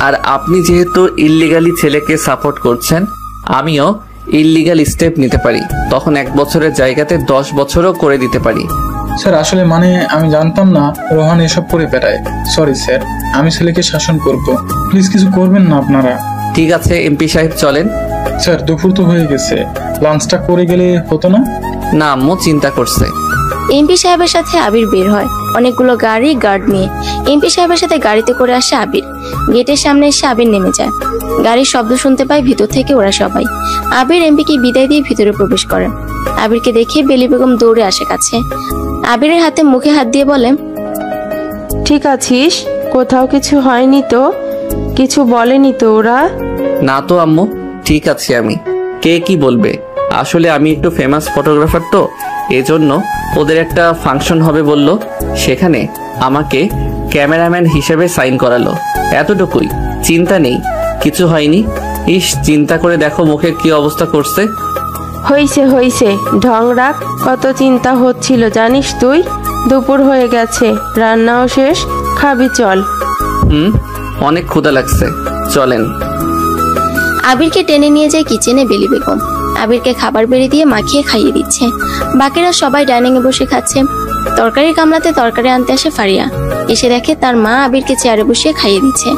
আর আপনি যেহেতু ইল্লিগালি ছেলেকে সাপোর্ট করছেন, আমিও ইল্লিগাল স্টেপ নিতে পারি। তখন 1 বছরের জায়গাতে 10 বছরও করে দিতে পারি। স্যার আসলে আমি জানতাম না রোহান এসব করে বেড়ায়। সরি স্যার, আমি ছেলেকে শাসন করব, প্লিজ কিছু করবেন না আপনারা। ঠিক আছে এমপি সাহেব, চলেন। স্যার দুপুর তো হয়ে গেছে, লাঞ্চটা করে গেলে হতো না? না আম্মু চিন্তা করছে। এমপি সাহেবের সাথে আবির বের হয় অনেকগুলো গাড়ি গার্ড নিয়ে। এমপি সাহেবের সাথে গাড়িতে করে আসে আবির। গেটের সামনে এসে আবির নেমে যায়। গাড়ির শব্দ শুনতে পায় ভিতর থেকে ওরা সবাই। আবির এমপিকে বিদায় দিয়ে ভিতরে প্রবেশ করে। আবিরকে দেখে বেলি বেগম দৌড়ে আসে কাছে। আবিরের হাতে মুখে হাত দিয়ে বলে, ঠিক আছিস? কোথাও কিছু হয়নি তো? কিছু বলেনি তো ওরা? না তো আম্মু, ঠিক আছি আমি। কে কি বলবে? আসলে আমি একটু ফেমাস ফটোগ্রাফার তো, এজন্য ওদের একটা ফাংশন হবে বলল, সেখানে আমাকে ক্যামেরাম্যান হিসেবে সাইন করালো, এতটুকুই। চিন্তা নেই, কিছু হয়নি। ইস, চিন্তা করে দেখো মুখের কি অবস্থা করছে। হইছে ঢং রাখ, কত চিন্তা হচ্ছিল জানিস তুই? দুপুর হয়ে গেছে, রান্নাও শেষ, খাবি চল। অনেক ক্ষুধা লাগছে, চলেন। আবিরকে টেনে নিয়ে যায় কিচেনে বেলি বেগম। আবিরকে খাবার বেড়ে দিয়ে মাখিয়ে খাইয়ে দিচ্ছে। বাকিরা সবাই ডাইনিং এ বসে খাচ্ছে। তরকারির গামলাতে তরকারি আনতে আসে ফারিয়া। এসে দেখে তার মা আবিরকে চেয়ারে বসিয়ে খাইয়ে দিচ্ছে।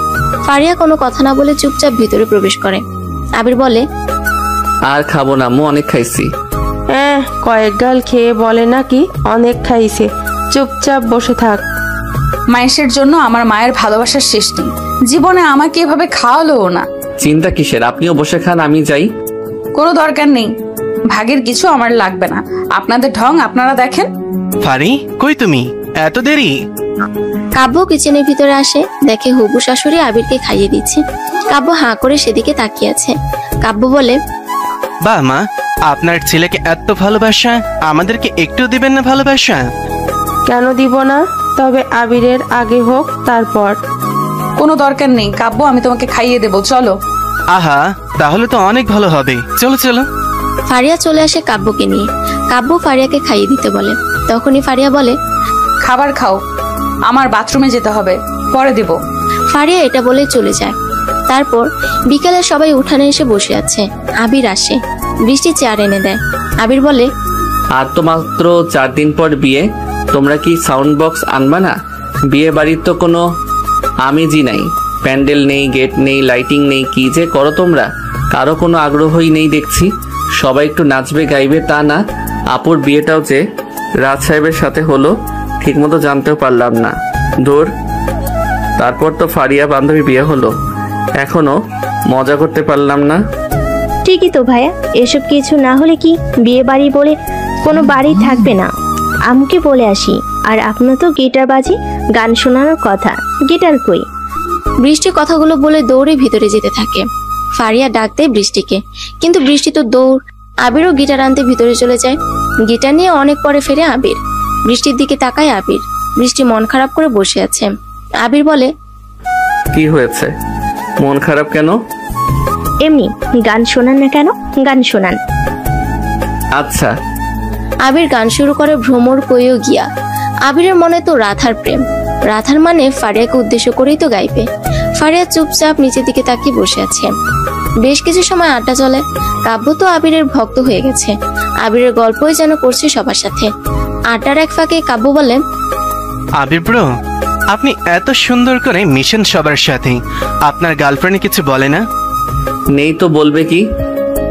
ফারিয়া কোনো কথা না বলে চুপচাপ ভিতরে প্রবেশ করে। আবির বলে, আর খাবো না আম্মু, অনেক খাইছি। কয়েক গাল খেয়ে বলে নাকি অনেক খাইছে। চুপচাপ বসে থাক। মায়ের জন্য আমার মায়ের ভালোবাসার শেষ নেই। জীবনে আমাকে এভাবে খাওয়ালো না। চিন্তা কিসের, আপনিও বসে খান, আমি যাই। কোনো দরকার নেই, ভাগের কিছু আমার লাগবে না। আপনাদের ঢং আপনারা দেখেন। ফারি, কই তুমি? এত দেরি? কাব্য কিচেনের ভিতরে আসে, দেখে হবু শাশুড়ি আবিরকে খাইয়ে দিচ্ছে। কাব্য হাঁ করে সেদিকে তাকিয়ে আছে। কাব্য বলে, বাহ মা, আপনার ছেলেকে এত ভালোবাসা, আমাদেরকে একটু দিবেন না ভালোবাসা? কেন দিব না? তবে আবিরের আগে হোক, তারপর। কোনো দরকার নেই কাব্য, আমি তোমাকে খাইয়ে দেবো, চলো। আহা, তাহলে তো অনেক ভালো হবে, চলো চলো। ফারিয়া চলে আসে কাব্যকে নিয়ে। কাব্য ফারিয়াকে খাইয়ে দিতে বলে। তখনই ফারিয়া বলে, খাবার খাও, আমার বাথরুমে যেতে হবে, পরে দেব। ফারিয়া এটা বলে চলে যায়। তারপর বিকেলে সবাই উঠানে এসে বসে আছে। আবির আসে, বৃষ্টি চেয়ার এনে দেয়। আবির বলে, আর তো মাত্র 4 দিন পর বিয়ে, তোমরা কি সাউন্ড বক্স আনবা না? বিয়ে বাড়ির তো কোনো আমেজই নাই, প্যান্ডেল নেই, গেট নেই, লাইটিং নেই, কি যে করো তোমরা। কারো কোনো আগ্রহই নেই দেখছি। সবাই একটু নাচবে গাইবে তা না। আপুর বিয়েটাও যে রাজ সাহেবের সাথে হলো, ঠিকমতো জানতেও পারলাম না। ধুর, তারপর তো ফারিয়া বান্ধবী বিয়ে হলো, এখনো মজা করতে পারলাম না। ঠিকই তো ভাইয়া, এসব কিছু না হলে কি বিয়ে বাড়ি বলে কোনো বাড়ি থাকবে না? আমকে বলে আসি। আর আপনার তো গিটার বাজি, গান শোনানোর কথা, গিটার কই? বৃষ্টি কথাগুলো বলে দৌড়ে ভিতরে যেতে থাকে। ফারিয়া ডাক দেয় বৃষ্টিকে, কিন্তু বৃষ্টি তো দৌড়। আবিরও গিটার আনতে ভিতরে চলে যায়। গিটার নিয়ে অনেক পরে ফেরে আবির। বৃষ্টির দিকে তাকায় আবির। বৃষ্টি মন খারাপ করে বসে আছে। আবির বলে, কি হয়েছে, মন খারাপ কেন? এমনি। গান শোনান না কেন? গান শোনান। আচ্ছা। আবির গান শুরু করে ভ্রমর কইও গিয়া। আবিরের মনে তো রাধার প্রেম। রাধার মানে ফারিয়াকে উদ্দেশ্য করেই তো গাইবে। ফারিয়া চুপচাপ নিচের দিকে তাকিয়ে বসে আছে। বেশ কিছু সময় আড্ডা চলে। কাব্য তো আবিরের ভক্ত হয়ে গেছে। আবিরের গল্পই যেন করছে সবার সাথে। আড্ডার এক ফাঁকে কাব্য বলে, আবির ব্রো, আপনি এত সুন্দর করে মিশন সবার সাথে, আপনার গার্লফ্রেন্ড কিছু বলে না? নেই তো, বলবে কি?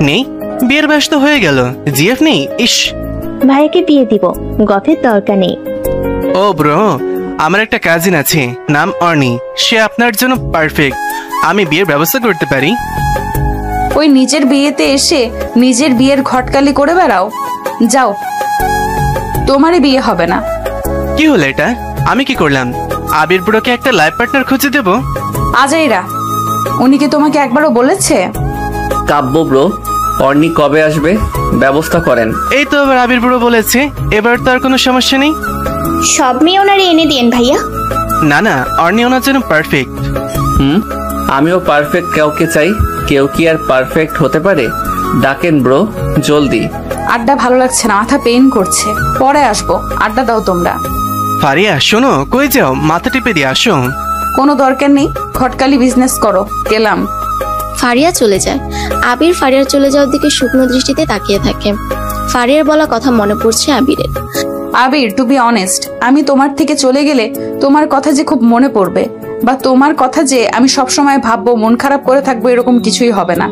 নেই? বিয়ের বয়স তো হয়ে গেল, জিএফ নেই? ইস, ভাইকে বিয়ে দিব, গফের দরকার নেই। ও ব্রো, আমার একটা কাজিন আছে, নাম অর্নি, সে আপনার জন্য পারফেক্ট। আমি বিয়ের ব্যবস্থা করতে পারি। ওই নিজের বিয়েতে এসে নিজের বিয়ের ঘটকালি করে বেড়াও, যাও, তোমারই বিয়ে হবে না। কি হলো এটা? আমি কি করলাম? আবির ব্রোকে একটা লাইফ পার্টনার খুঁজে দেব? আজাইরা, উনি কি তোমাকে একবারও বলেছে? কাব্য ব্রো, অর্নি কবে আসবে ব্যবস্থা করেন। এই তো আবার আবির ব্রো বলেছে, এবার তো আর কোনো সমস্যা নেই। সব মেয়ে ওনারে এনে দিন ভাইয়া। না না, অর্নি ওনার জন্য পারফেক্ট। আমিও পারফেক্ট কাউকে চাই। কেউ কি আর পারফেক্ট হতে পারে? ডাকেন ব্রো, জলদি। আড্ডা ভালো লাগছে না, মাথা পেইন করছে, পরে আসবো, আড্ডা দাও তোমরা। ফারিয়া শোনো, কই যাও? মাথা টিপে দিয়ে আসো। কোনো দরকার নেই, খটকালি বিজনেস করো, গেলাম। ফারিয়া চলে যায়। আবির ফারিয়ার চলে যাওয়ার দিকে শুকনো দৃষ্টিতে তাকিয়ে থাকে। ফারিয়ার বলা কথা মনে পড়ছে আবিরের। আবির, টু বি অনেস্ট, আমি তোমার থেকে চলে গেলে তোমার কথা যে খুব মনে পড়বে, বা তোমার কথা যে আমি সবসময় ভাববো, মন খারাপ করে থাকবো, এরকম কিছুই হবে না।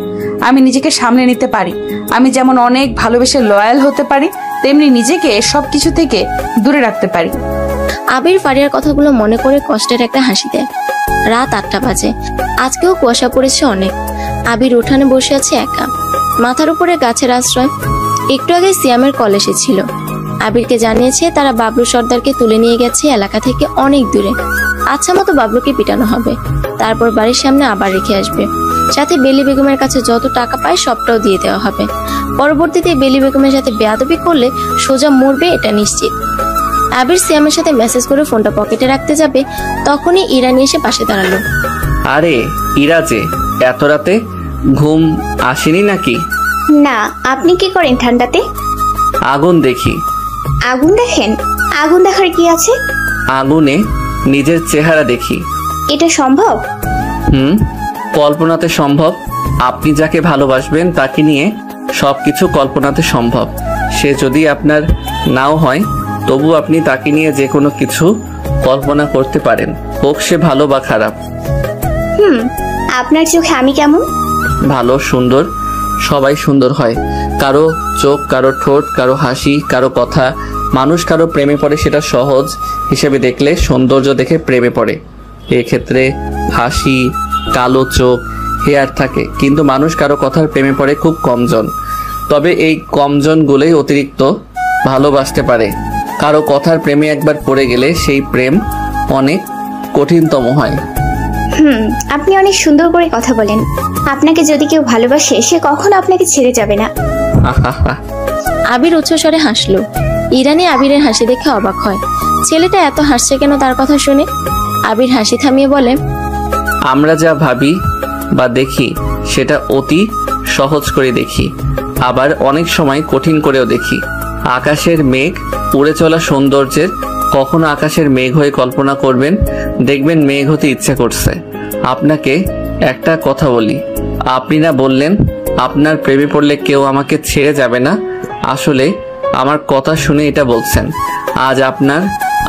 আমি নিজেকে সামলে নিতে পারি। আমি যেমন অনেক ভালোবেসে লয়াল হতে পারি, তেমনি নিজেকে সবকিছু থেকে দূরে রাখতে পারি। আবির ফারিয়ার কথাগুলো মনে করে কষ্টের একটা হাসি দেয়। রাত 8টা বাজে। আজকেও কুয়াশা পড়েছে অনেক। আবির উঠানে বসে আছে একা, মাথার উপরে গাছের আশ্রয়। একটু আগে সিয়ামের কল এসেছিল। আবিরকে জানিয়েছে তারা বাবলু সর্দারকে তুলে নিয়ে গেছে এলাকা থেকে অনেক দূরে। আচ্ছা মতো বাবলুকে পিটানো হবে, তারপর বাড়ির সামনে আবার রেখে আসবে। সাথে বেলি বেগমের কাছে যত টাকা পায় সবটাও দিয়ে দেওয়া হবে। পরবর্তীতে বেলি বেগমের সাথে বেয়াদবি করলে সোজা মরবে, এটা নিশ্চিত। আবির সিয়ামের সাথে মেসেজ করে ফোনটা পকেটে রাখতে যাবে, তখনই ইরানি এসে পাশে দাঁড়ালো। আরে ইরা, যে এত রাতে ঘুম আসেনি নাকি? না, আপনি কি করেন ঠান্ডাতে? আগুন দেখি। আগুন দেখেন? আগুন দেখার কি আছে? আগুনে নিজের চেহারা দেখি। এটা সম্ভব? কল্পনাতে সম্ভব। আপনি যাকে ভালোবাসবেন তাকে নিয়ে সবকিছু কল্পনাতে সম্ভব। সে যদি আপনার নাও হয়, তবু আপনি তাকে নিয়ে যে কোনো কিছু কল্পনা করতে পারেন, হোক সে ভালো বা খারাপ। আপনার চোখে আমি কেমন? ভালো, সুন্দর। সবাই সুন্দর হয়। কারো চোখ, কারো ঠোঁট, কারো হাসি, কারো কথা। মানুষ কারো প্রেমে পড়ে, সেটা সহজ হিসেবে দেখলে সৌন্দর্য দেখে প্রেমে পড়ে। এক্ষেত্রে হাসি, কালো চোখ, হেয়ার থাকে, কিন্তু মানুষ কারো কথার প্রেমে পড়ে খুব কমজন। তবে এই কমজনগুলোই অতিরিক্ত ভালোবাসতে পারে। কারো কথার প্রেমে একবার পড়ে গেলে সেই প্রেম অনেক কঠিনতম হয়। আপনি অনেক সুন্দর করে কথা বলেন। আপনাকে যদি কেউ ভালোবাসে, সে কখনো আপনাকে ছেড়ে যাবে না। আবির উচ্চস্বরে হাসলো। ইরানি আবিরের হাসি দেখে অবাক হয়। ছেলেটা এত হাসছে কেন তার কথা শুনে? আবির হাসি থামিয়ে বলে, আমরা যা ভাবি বা দেখি সেটা অতি সহজ করে দেখি, আবার অনেক সময় কঠিন করেও দেখি। আকাশের মেঘ, উড়ে চলা সৌন্দর্যের কখনো আকাশের মেঘ হয়ে কল্পনা করবেন, দেখবেন মেঘ হতে ইচ্ছা করছে। আপনাকে একটা কথা বলি, আপনি না বললেন আপনার প্রেমে পড়লে কেউ আমাকে ছেড়ে যাবে না? আসলে আমার কথা শুনে এটা বলছেন। আজ আপনার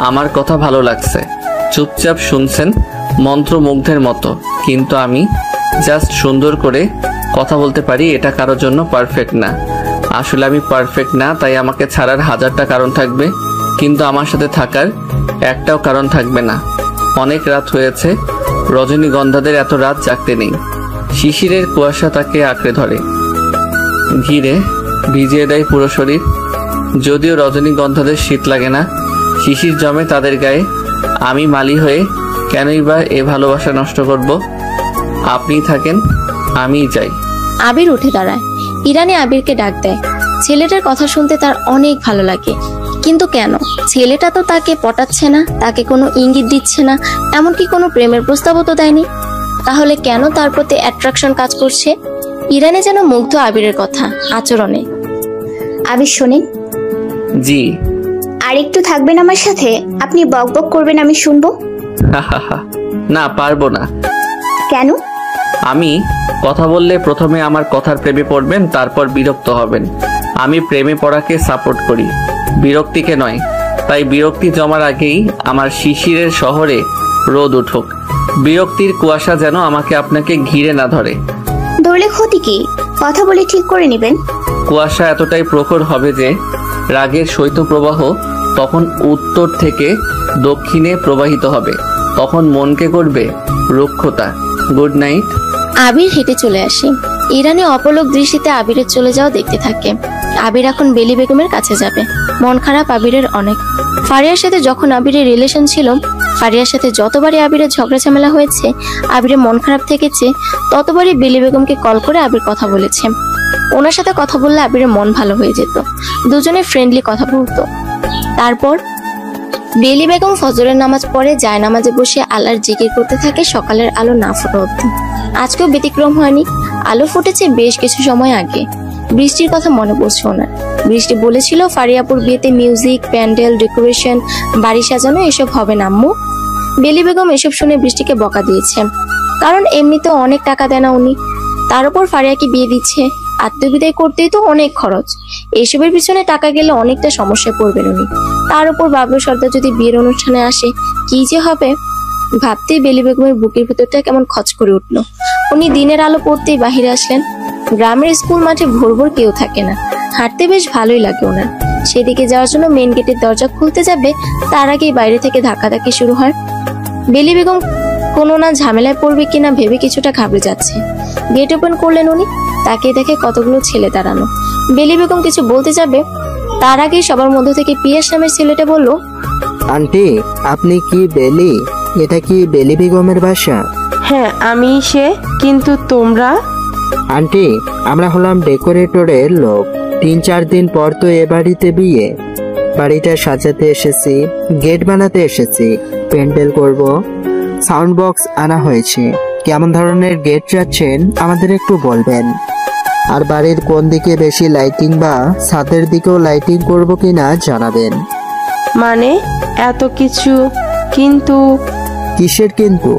আমার কথা ভালো লাগছে, চুপচাপ শুনছেন মন্ত্রমুগ্ধের মতো। কিন্তু আমি জাস্ট সুন্দর করে কথা বলতে পারি, এটা কারোর জন্য পারফেক্ট না। আসলে আমি পারফেক্ট না, তাই আমাকে ছাড়ার 1000টা কারণ থাকবে, কিন্তু আমার সাথে থাকার একটাও কারণ থাকবে না। অনেক রাত হয়েছে, রজনীগন্ধাদের এত রাত জাগতে নেই। শিশিরের কুয়াশা তাকে আঁকড়ে ধরে, ঘিরে ভিজিয়ে দেয় পুরো শরীর। যদিও রজনীগন্ধাদের শীত লাগে না, শিশির জমে তাদের গায়ে। আমি মালি হয়ে কেনই বা এ ভালোবাসা নষ্ট করব? আপনি থাকেন, আমিই যাই। আবির উঠে দাঁড়ায়। ইরানি আবিরকে ডাক দেয়। ছেলেটার কথা শুনতে তার অনেক ভালো লাগে, কিন্তু কেন? ছেলেটা তো তাকে পটাচ্ছে না, তাকে কোনো ইঙ্গিত দিচ্ছে না, এমনকি কোনো প্রেমের প্রস্তাবও তো দেয়নি। তাহলে কেন তার প্রতি অ্যাট্রাকশন কাজ করছে? ইরানি যেন মুগ্ধ আবিরের কথা, আচরণে। আবির শোনেন। জি। আর একটু থাকবেন আমার সাথে? আপনি বক বক করবেন, আমি শুনবো। না, পারবো না। কেন? আমি কথা বললে প্রথমে আমার কথার প্রেমে পড়বেন, তারপর বিরক্ত হবেন। আমি প্রেমে পড়াকে সাপোর্ট করি, বিরক্তিকে নয়। তাই বিরক্তি জমার আগেই আমার শিশিরের শহরে রোদ উঠুক। বিরক্তির কুয়াশা যেন আমাকে আপনাকে ঘিরে না ধরে। ধরলে ক্ষতি কি? কথা বলে ঠিক করে নেবেন। কুয়াশা এতটাই প্রখর হবে যে রাগের শৈত্যপ্রবাহ তখন উত্তর থেকে দক্ষিণে প্রবাহিত হবে, তখন মনকে করবে রুক্ষতা। Good night. আবির হেঁটে চলে আসে। ইরানি অপলক দৃষ্টিতে আবিরের চলে যাওয়া দেখতে থাকে। আবির এখন বেলি বেগমের কাছে যাবে। মন খারাপ আবিরের অনেক। ফারিয়ার সাথে যখন আবিরের রিলেশন ছিল, ফারিয়ার সাথে যতবারই আবিরের ঝগড়া ঝামেলা হয়েছে, আবিরের মন খারাপ থেকেছে, ততবারই বেলি বেগমকে কল করে আবির কথা বলেছে। ওনার সাথে কথা বললে আবিরের মন ভালো হয়ে যেত, দুজনে ফ্রেন্ডলি কথা বলতো। তারপর বেলি বেগম ফজরের নামাজ পড়ে জায়নামাজে বসে আল্লাহর জিকির করতে থাকে সকালের আলো না ফোটা অবধি। আজকেও ব্যতিক্রম হয়নি। আলো ফুটেছে বেশ কিছু সময় আগে। বৃষ্টির কথা মনে পড়ছে ওনার। বৃষ্টি বলেছিল ফারিয়াপুর বিয়েতে মিউজিক, প্যান্ডেল, ডেকোরেশন, বাড়ি সাজানো এসব হবে না আম্মু। বেলি বেগম এসব শুনে বৃষ্টিকে বকা দিয়েছে, কারণ এমনিতে অনেক টাকা দেয় না উনি। তার উপর ফারিয়াকে বিয়ে দিচ্ছে, আত্মবিদায় করতেই তো অনেক খরচ। এইসবের পিছনে টাকা গেলে অনেকটা সমস্যায় পড়বেন উনি। তার উপর বাবলু সর্দার যদি বিয়ের অনুষ্ঠানে আসে, কি যে হবে ভাবতেই বেলি বেগমের বুকের ভেতরটা কেমন খচ করে উঠলো। উনি দিনের আলো পড়তেই বাহিরে আসলেন। গ্রামের স্কুল মাঠে ভোর ভোর কেউ থাকে না, হাঁটতে বেশ ভালোই লাগে ওনার। সেদিকে যাওয়ার জন্য মেন গেটের দরজা খুলতে যাবে, তার আগেই বাইরে থেকে ধাক্কাধাক্কি শুরু হয়। বেলি বেগম কোনো না ঝামেলায় পড়বে কিনা ভেবে কিছুটা ঘাবড়ে যাচ্ছে। গেট ওপেন করলেন উনি, তাকিয়ে দেখে কতগুলো ছেলে দাঁড়ানো। বেলি বেগম কিছু বলতে যাবে, তার আগেই সবার মধ্য থেকে পিয়াস নামের ছেলেটা বলল, আন্টি, আপনি কি বেলি? এটা কি বেলি বেগমের বাসা? হ্যাঁ, আমি সে। কিন্তু তোমরা? আন্টি, আমরা হলাম ডেকোরেটরের লোক। 3-4 দিন পর তো এ বাড়িতে বিয়ে। বাড়িটা সাজাতে এসেছি, গেট বানাতে এসেছি, প্যান্ডেল করব, সাউন্ড বক্স আনা হয়েছে। কেমন ধরনের গেট চাচ্ছেন আমাদের একটু বলবেন। আর বাড়ির কোন দিকে বেশি লাইটিং বা ছাদের দিকেও লাইটিং করব কিনা জানাবেন। মানে এত কিছু? কিন্তু কিসের কিন্তু?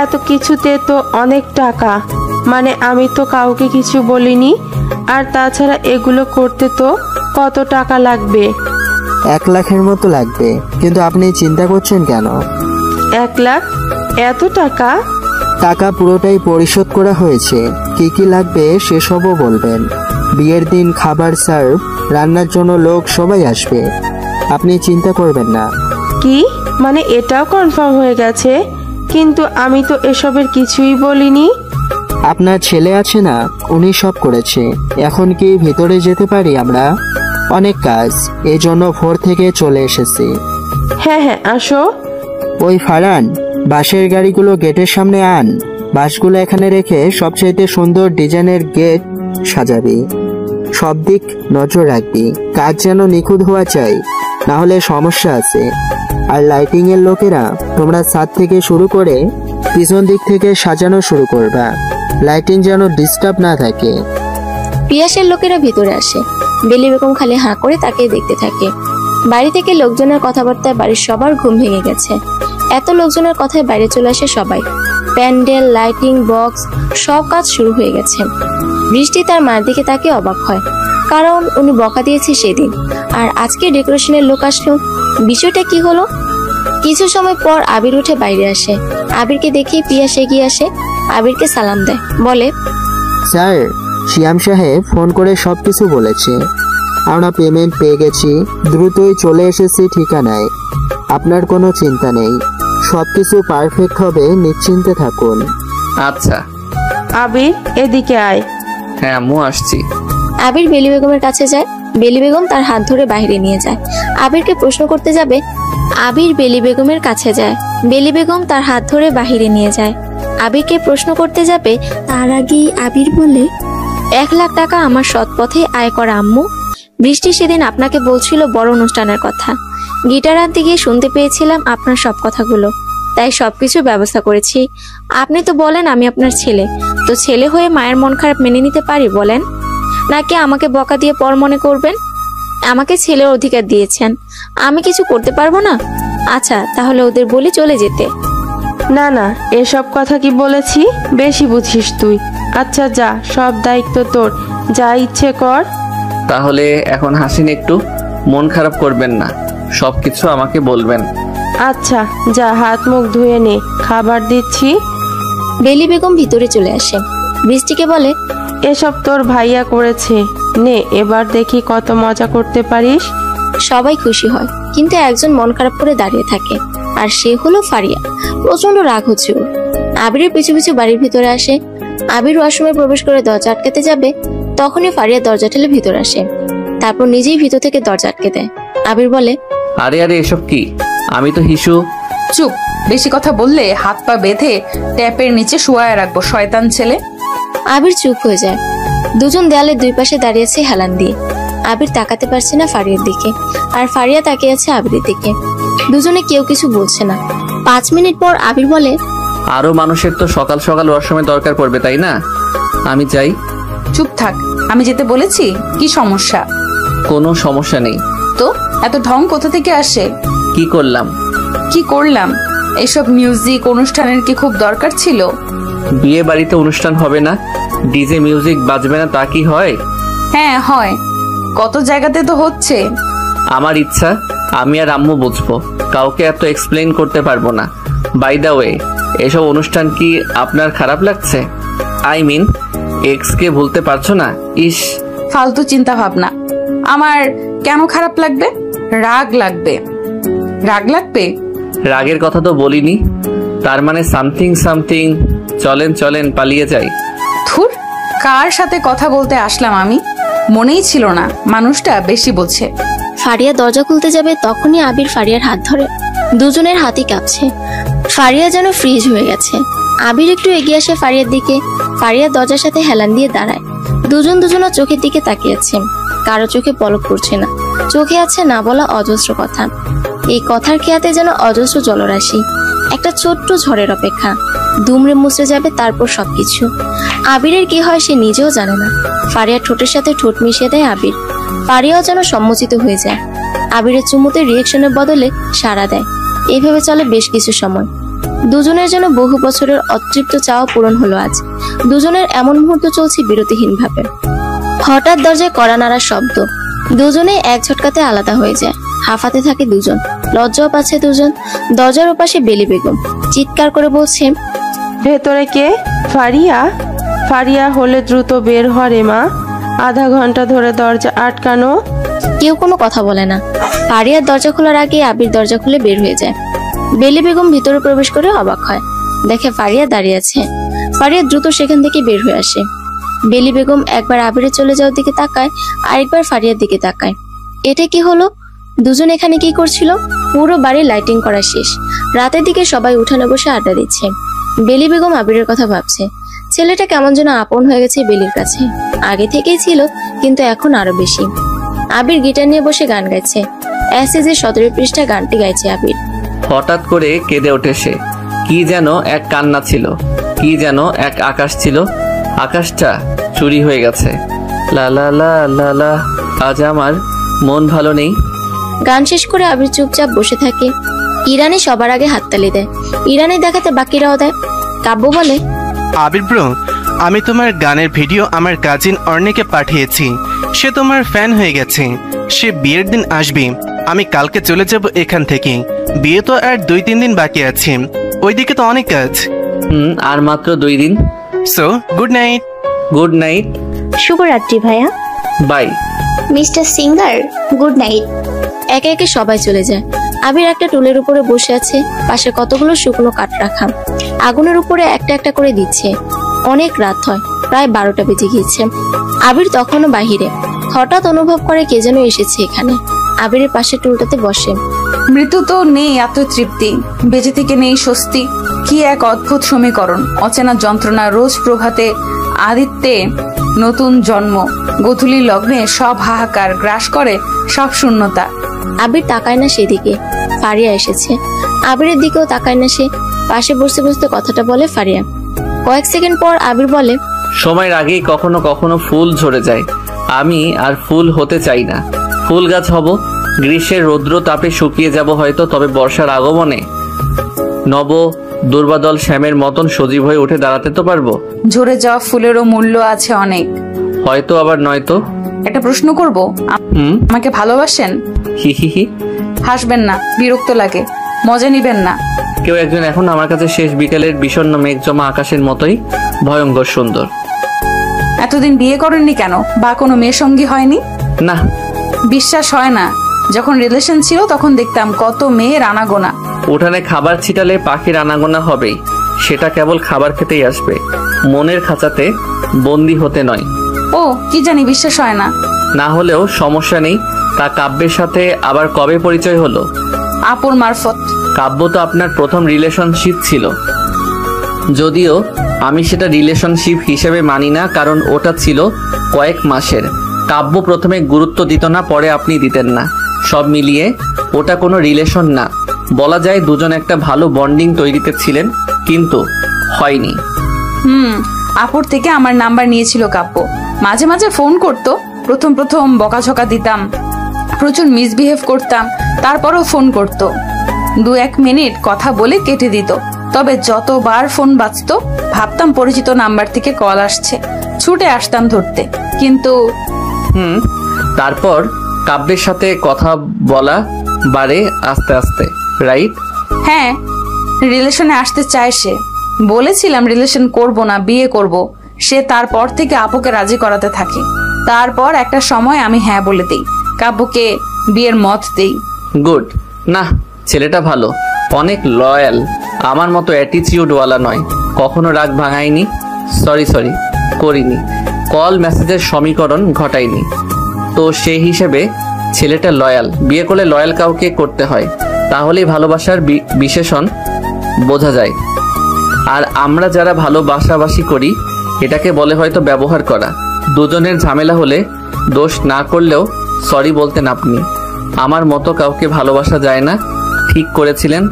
এত কিছুতে তো অনেক টাকা। মানে আমি তো কাউকে কিছু বলিনি। আর তাছাড়া এগুলো করতে তো কত টাকা লাগবে? 1 লাখের মতো লাগবে। কিন্তু আপনি চিন্তা করছেন কেন? 1 লাখ? এত টাকা? টাকা পুরোটাই পরিশোধ করা হয়েছে। কি কি লাগবে সেসবও বলবেন। বিয়ের দিন খাবার সার্ভ, রান্নার জন্য লোক সবাই আসবে। আপনি চিন্তা করবেন না। কি মানে এটাও কনফার্ম হয়ে গেছে? কিন্তু আমি তো এসবের কিছুই বলিনি। আপনার ছেলে আছে না, উনি সব করেছে। এখন কি ভিতরে যেতে পারি আমরা? অনেক কাজ, এজন্য ভোর থেকে চলে এসেছি। হ্যাঁ হ্যাঁ, আসো। ওই ফারান, বাসের গাড়িগুলো গেটের সামনে আন। বাসগুলো এখানে রেখে সবচাইতে সুন্দর ডিজাইনের গেট সাজাবি। সব দিক নজর রাখবি, কাজ যেন নিখুঁত হওয়া চাই, না হলে সমস্যা আছে। আর লাইটিং এর লোকেরা, তোমরা ছাদ থেকে শুরু করে পিছন দিক থেকে সাজানো শুরু করবা। লাইটিং যেন ডিস্টার্ব না থাকে। পিয়াসের লোকেরা ভিতরে আসে। বেলি বেগম খালি হাঁ করে তাকিয়ে দেখতে থাকে। বাড়ি থেকে লোকজনের কথাবার্তায় বাড়ির সবার ঘুম ভেঙে গেছে। এত লোকজনের কথায় বাইরে চলে আসে সবাই। প্যান্ডেল, লাইটিং, বক্স সব কাজ শুরু হয়ে গেছে। বৃষ্টি তার মায়ের দিকে তাকিয়ে অবাক হয়, কারণ উনি বকা দিয়েছে সেদিন, আর আজকে ডেকোরেশনের লোক আসলো। বিষয়টা কি হলো? কিছু সময় পর আবির উঠে বাইরে আসে। আবিরকে দেখে পিয়াস এগিয়ে আসে, আবিরকে সালাম দেয়, বলে, স্যার, শিয়াম সাহেব ফোন করে সবকিছু বলেছে। আমরা পেমেন্ট পেয়ে গেছি, দ্রুতই চলে এসেছি ঠিকানায়। আপনার কোনো চিন্তা নেই, সবকিছু পারফেক্ট হবে, নিশ্চিন্তে থাকুন। আচ্ছা। আবির, এদিকে আয়। হ্যাঁ আম্মু, আসছি। আবির বেলি বেগমের কাছে যায়। বেলি বেগম তার হাত ধরে বাইরে নিয়ে যায়। আবিরকে প্রশ্ন করতে যাবে, আবির বেলি বেগমের কাছে যায়। বেলি বেগম তার হাত ধরে বাহিরে নিয়ে যায়। আবিরকে প্রশ্ন করতে যাবে, তার আগেই আবির বলে, 1 লাখ টাকা আমার সৎ পথে আয় করা আম্মু। বৃষ্টি সেদিন আপনাকে বলছিল বড় অনুষ্ঠানের কথা। গিটার আনতে গিয়ে শুনতে পেয়েছিলাম আপনার সব কথাগুলো, তাই সবকিছু ব্যবস্থা করেছি। আপনি তো বলেন আমি আপনার ছেলে, তো ছেলে হয়ে মায়ের মন খারাপ মেনে নিতে পারি বলেন? নাকি আমাকে বকা দিয়ে পর মনে করবেন? আমাকে ছেলের অধিকার দিয়েছেন, আমি কিছু করতে পারবো না? আচ্ছা, তাহলে ওদের বলি চলে যেতে। না না, এসব কথা কি বলেছি? বেশি বুঝিস তুই। আচ্ছা যা, সব দায়িত্ব তোর, যা ইচ্ছে কর। তাহলে এখন হাসিন, একটু মন খারাপ করবেন না, সবকিছু আমাকে বলবেন। আচ্ছা যা, হাত মুখ ধুয়ে নে, খাবার দিচ্ছি। বেলি বেগম ভিতরে চলে আসে। বৃষ্টিকে বলে, এসব তোর ভাইয়া করেছে, নে এবার দেখি কত মজা করতে পারিস। সবাই খুশি হয়, কিন্তু একজন মন খারাপ করে দাঁড়িয়ে থাকে, আর সে হলো ফারিয়া। প্রচন্ড রাগ হচ্ছে ওর। আবিরের পিছু পিছু বাড়ির ভিতরে আসে। আবির ওয়াশরুমে প্রবেশ করে দরজা আটকাতে যাবে, তখনই ফারিয়া দরজা ঠেলে ভিতরে আসে। তারপর নিজেই ভিতর থেকে দরজা আটকে দেয়। আবির বলে, আরে আরে, এসব কি? আমি তো হিসু। চুপ, বেশি কথা বললে হাত পা বেঁধে ট্যাপের নিচে শুয়ায় রাখবো, শয়তান ছেলে। আবির চুপ হয়ে যায়। দুজন দেয়ালের দুই পাশে দাঁড়িয়েছে হেলান দিয়ে। আবির তাকাতে পারছে না ফারিয়ার দিকে, আর ফারিয়া তাকিয়ে আছে আবিরের দিকে। দুজনে কেউ কিছু বলছে না। 5 মিনিট পর আবির বলে, আরো মানুষের তো সকাল সকাল ওয়াশরুমে দরকার পড়বে, তাই না? আমি যাই। চুপ থাক, আমি যেতে বলেছি। কি সমস্যা? কোনো সমস্যা নেই। তো এত ঢং কোথা থেকে আসে? কি করলাম? কি করলাম? এসব মিউজিক অনুষ্ঠানের কি খুব দরকার ছিল? বিয়ে বাড়িতে অনুষ্ঠান হবে না, ডিজে মিউজিক বাজবে না, তা কি হয়? হ্যাঁ হয়, কত জায়গাতে তো হচ্ছে। আমার ইচ্ছা আমি আর আম্মু বুঝবো, কাউকে এত এক্সপ্লেইন করতে পারবো না। বাই দ্য ওয়ে, এসব অনুষ্ঠান কি আপনার খারাপ লাগছে? আই মিন, এক্স কে ভুলতে পারছো না? ইস, ফালতু চিন্তা ভাবনা। আমার কেন খারাপ লাগবে? রাগ লাগবে। রাগ লাগবে? রাগের কথা তো বলিনি, তার মানে সামথিং সামথিং। চলেন চলেন পালিয়ে যাই। ধুর, কার সাথে কথা বলতে আসলাম আমি? মনেই ছিল না মানুষটা বেশি বোঝে। ফারিয়া দরজা খুলতে যাবে তখনই আবির ফারিয়ার হাত ধরে। দুজনের হাতই কাঁপছে। ফারিয়া যেন ফ্রিজ হয়ে গেছে। আবির একটু এগিয়ে আসে ফারিয়ার দিকে। ফারিয়া দরজার সাথে হেলান দিয়ে দাঁড়ায়। দুজন দুজনের চোখের দিকে তাকিয়ে আছে। কারো চোখে পলক পড়ছে না, চোখে আছে না বলা অজস্র কথা। এই কথার খেয়াতে যেন অজস্র জলরাশি, একটা ছোট্ট ঝড়ের অপেক্ষা। দুমড়ে মুছড়ে যাবে তারপর সবকিছু। আবিরের কি হয় সে নিজেও জানে না। ফারিয়ার ঠোঁটের সাথে ঠোঁট মিশিয়ে দেয় আবির। ফারিয়াও যেন সম্মোচিত হয়ে যায়। আবিরের চুমুতে রিয়েকশনের বদলে সাড়া দেয়। এইভাবে চলে বেশ কিছু সময়। দুজনের যেন বহু বছরের অতৃপ্ত চাওয়া পূরণ হলো আজ। দুজনের এমন মুহূর্ত চলছে বিরতিহীন ভাবে। হঠাৎ দরজায় কড়া নাড়ার শব্দ। দুজনে এক ঝটকাতে আলাদা হয়ে যায়। হাঁফাতে থাকে দুজন, লজ্জাও পাচ্ছে দুজন। দরজার ওপাশে বেলি বেগম চিৎকার করে বলছে, ভেতরে কে? ফারিয়া? ফারিয়া হলে দ্রুত বের হ রে মা, আধা ঘন্টা ধরে দরজা আটকানো। কেউ কোনো কথা বলে না। ফারিয়ার দরজা খোলার আগে আবির দরজা খুলে বের হয়ে যায়। বেলি বেগম ভিতরে প্রবেশ করে অবাক হয়, দেখে ফারিয়া দাঁড়িয়ে আছে। ফারিয়া দ্রুত সেখান থেকে বের হয়ে আসে। বেলি বেগম একবার আবিরে চলে যাওয়ার দিকে তাকায়, আরেকবার ফারিয়ার দিকে তাকায়। এটা কি হলো? দুজন এখানে কি করছিল? পুরো বাড়ি লাইটিং করা শেষ। রাতের দিকে সবাই উঠানে বসে আড্ডা দিচ্ছে। বেলি বেগম আবিরের কথা ভাবছে। ছেলেটা কেমন যেন আপন হয়ে গেছে বেলির কাছে। আগে থেকেই ছিল, কিন্তু এখন আরো বেশি। আবির গিটার নিয়ে বসে গান গাইছে। অ্যাসিজের 17 পৃষ্ঠা গানটি গাইছে আবির। হঠাৎ করে কেঁদে ওঠে সে। কি যেন এক কান্না ছিল, কি যেন এক আকাশ ছিল। আকাশটা চুরি হয়ে গেছে। লা লা লা লা লা, আজ আমার মন ভালো নেই। গান শেষ করে আবির চুপচাপ বসে থাকে। ইরানি সবার আগে হাততালি দেয়। ইরানি দেখাতে বাকিরাও দেয়। কাব্য বলে, আবির ব্রো, আমি তোমার গানের ভিডিও আমার কাজিন অর্ণিকে পাঠিয়েছি। সে তোমার ফ্যান হয়ে গেছে। সে বিয়ের দিন আসবে। আমি কালকে চলে যাব এখান থেকে। বিয়ে তো আর 2-3 দিন বাকি আছে। ওইদিকে তো অনেক কাজ। আর মাত্র 2 দিন। So good night. Good night. শুভরাত্রি ভাইয়া। Bye mister singer, good night. একে একে সবাই চলে যায়। আবির একটা টুলের উপরে বসে আছে। পাশে কতগুলো শুকনো কাঠ রাখা। আগুনের উপরে একটা একটা করে দিচ্ছে। অনেক রাত হয়, প্রায় 12টা বেজে গিয়েছে। আবির তখনও বাহিরে। হঠাৎ অনুভব করে কে যেন এসেছে এখানে। আবিরের পাশে টুলটাতে বসে। মৃত্যু তো নেই এত তৃপ্তি, বেঁচে থেকে নেই স্বস্তি। কি এক অদ্ভুত সমীকরণ। অচেনা যন্ত্রণা রোজ প্রভাতে, আদিত্যে নতুন জন্ম, গোধূলি লগ্নে সব হাহাকার গ্রাস করে, সব শূন্যতা। আবির তাকায় না সেদিকে। ফারিয়া এসেছে। আবিরের দিকেও তাকায় না সে। পাশে বসতে বসতে কথাটা বলে ফারিয়া। কয়েক সেকেন্ড পর আবির বলে, সময়ের আগেই কখনো কখনো ফুল ঝরে যায়। আমি আর ফুল হতে চাই না। ফুল গাছ হব। গ্রীষ্মের রৌদ্র তাপে শুকিয়ে যাব হয়তো, তবে বর্ষার আগমনে নব দুর্বাদল শ্যামের মতন সজীব হয়ে উঠে দাঁড়াতে তো পারবো। ঝরে যাওয়া ফুলেরও মূল্য আছে অনেক। হয়তো আবার নয়তো। একটা প্রশ্ন করব, আমাকে ভালোবাসেন? হি হি হি। হাসবেন না, বিরক্ত লাগে। মজা নিবেন না। কেউ একজন এখন আমার কাছে শেষ বিকেলের বিষণ্ণ মেঘ জমা আকাশের মতোই ভয়ঙ্কর সুন্দর। এতদিন বিয়ে করেননি কেন? বা কোনো মেয়ের সঙ্গী হয়নি? না, বিশ্বাস হয় না। যখন রিলেশন ছিল তখন দেখতাম কত মেয়ের আনাগোনা। উঠানে খাবার ছিটালে পাখির আনাগোনা হবেই। সেটা কেবল খাবার খেতেই আসবে, মনের খাঁচাতে বন্দি হতে নয়। ও কি জানি, বিশ্বাস হয় না। না হলেও সমস্যা নেই। তা কাব্যের সাথে আবার কবে পরিচয় হলো? আপুর মারফত। কাব্য তো আপনার প্রথম রিলেশনশিপ ছিল, যদিও আমি সেটা রিলেশনশিপ হিসেবে মানি না, কারণ ওটা ছিল কয়েক মাসের। কাব্য প্রথমে গুরুত্ব দিত না, পরে আপনি দিতেন না। সব মিলিয়ে ওটা কোনো রিলেশন না। বলা যায় দুজন একটা ভালো বন্ডিং তৈরিতে ছিলেন, কিন্তু হয়নি। আপুর থেকে আমার নাম্বার নিয়েছিল কাব্য। মাঝে মাঝে ফোন করতো। প্রথম প্রথম বকাঝকা দিতাম, প্রচুর মিসবিহেভ করতাম, তারপরও ফোন করতো। 1 মিনিট কথা বলে কেটে দিত। তবে যতবার ফোন বাজতো ভাবতাম পরিচিত নাম্বার থেকে কল আসছে, ছুটে আসতাম ধরতে। কিন্তু তারপর কাব্যের সাথে কথা বলা বাড়ে আস্তে আস্তে, রাইট? হ্যাঁ, রিলেশনে আসতে চায় সে। বলেছিলাম রিলেশন করব না, বিয়ে করব। সে তারপর থেকে আপুকে রাজি করাতে থাকে। তারপর একটা সময় আমি হ্যাঁ বলে দিই, কাব্যকে বিয়ের মত দেই। গুড। না, ছেলেটা ভালো, অনেক লয়াল, আমার মতো অ্যাটিটিউডওয়ালা নয়, কখনো রাগ ভাঙায়নি। সরি করিনি, কল মেসেজের সমীকরণ ঘটায়নি। তো সেই হিসেবে ছেলেটা লয়াল। বিয়ে করলে লয়াল কাউকে করতে হয়, তাহলেই ভালোবাসার বিশেষণ বোঝা যায়। আর আমরা যারা ভালোবাসাবাসি করি এটাকে বলে হয়তো ব্যবহার করা। দুজনের ঝামেলা হলে দোষ না করলেও সরি বলতেন আপনি। আমার মতো কাউকে ভালোবাসা যায় না, ঠিক করেছিলেন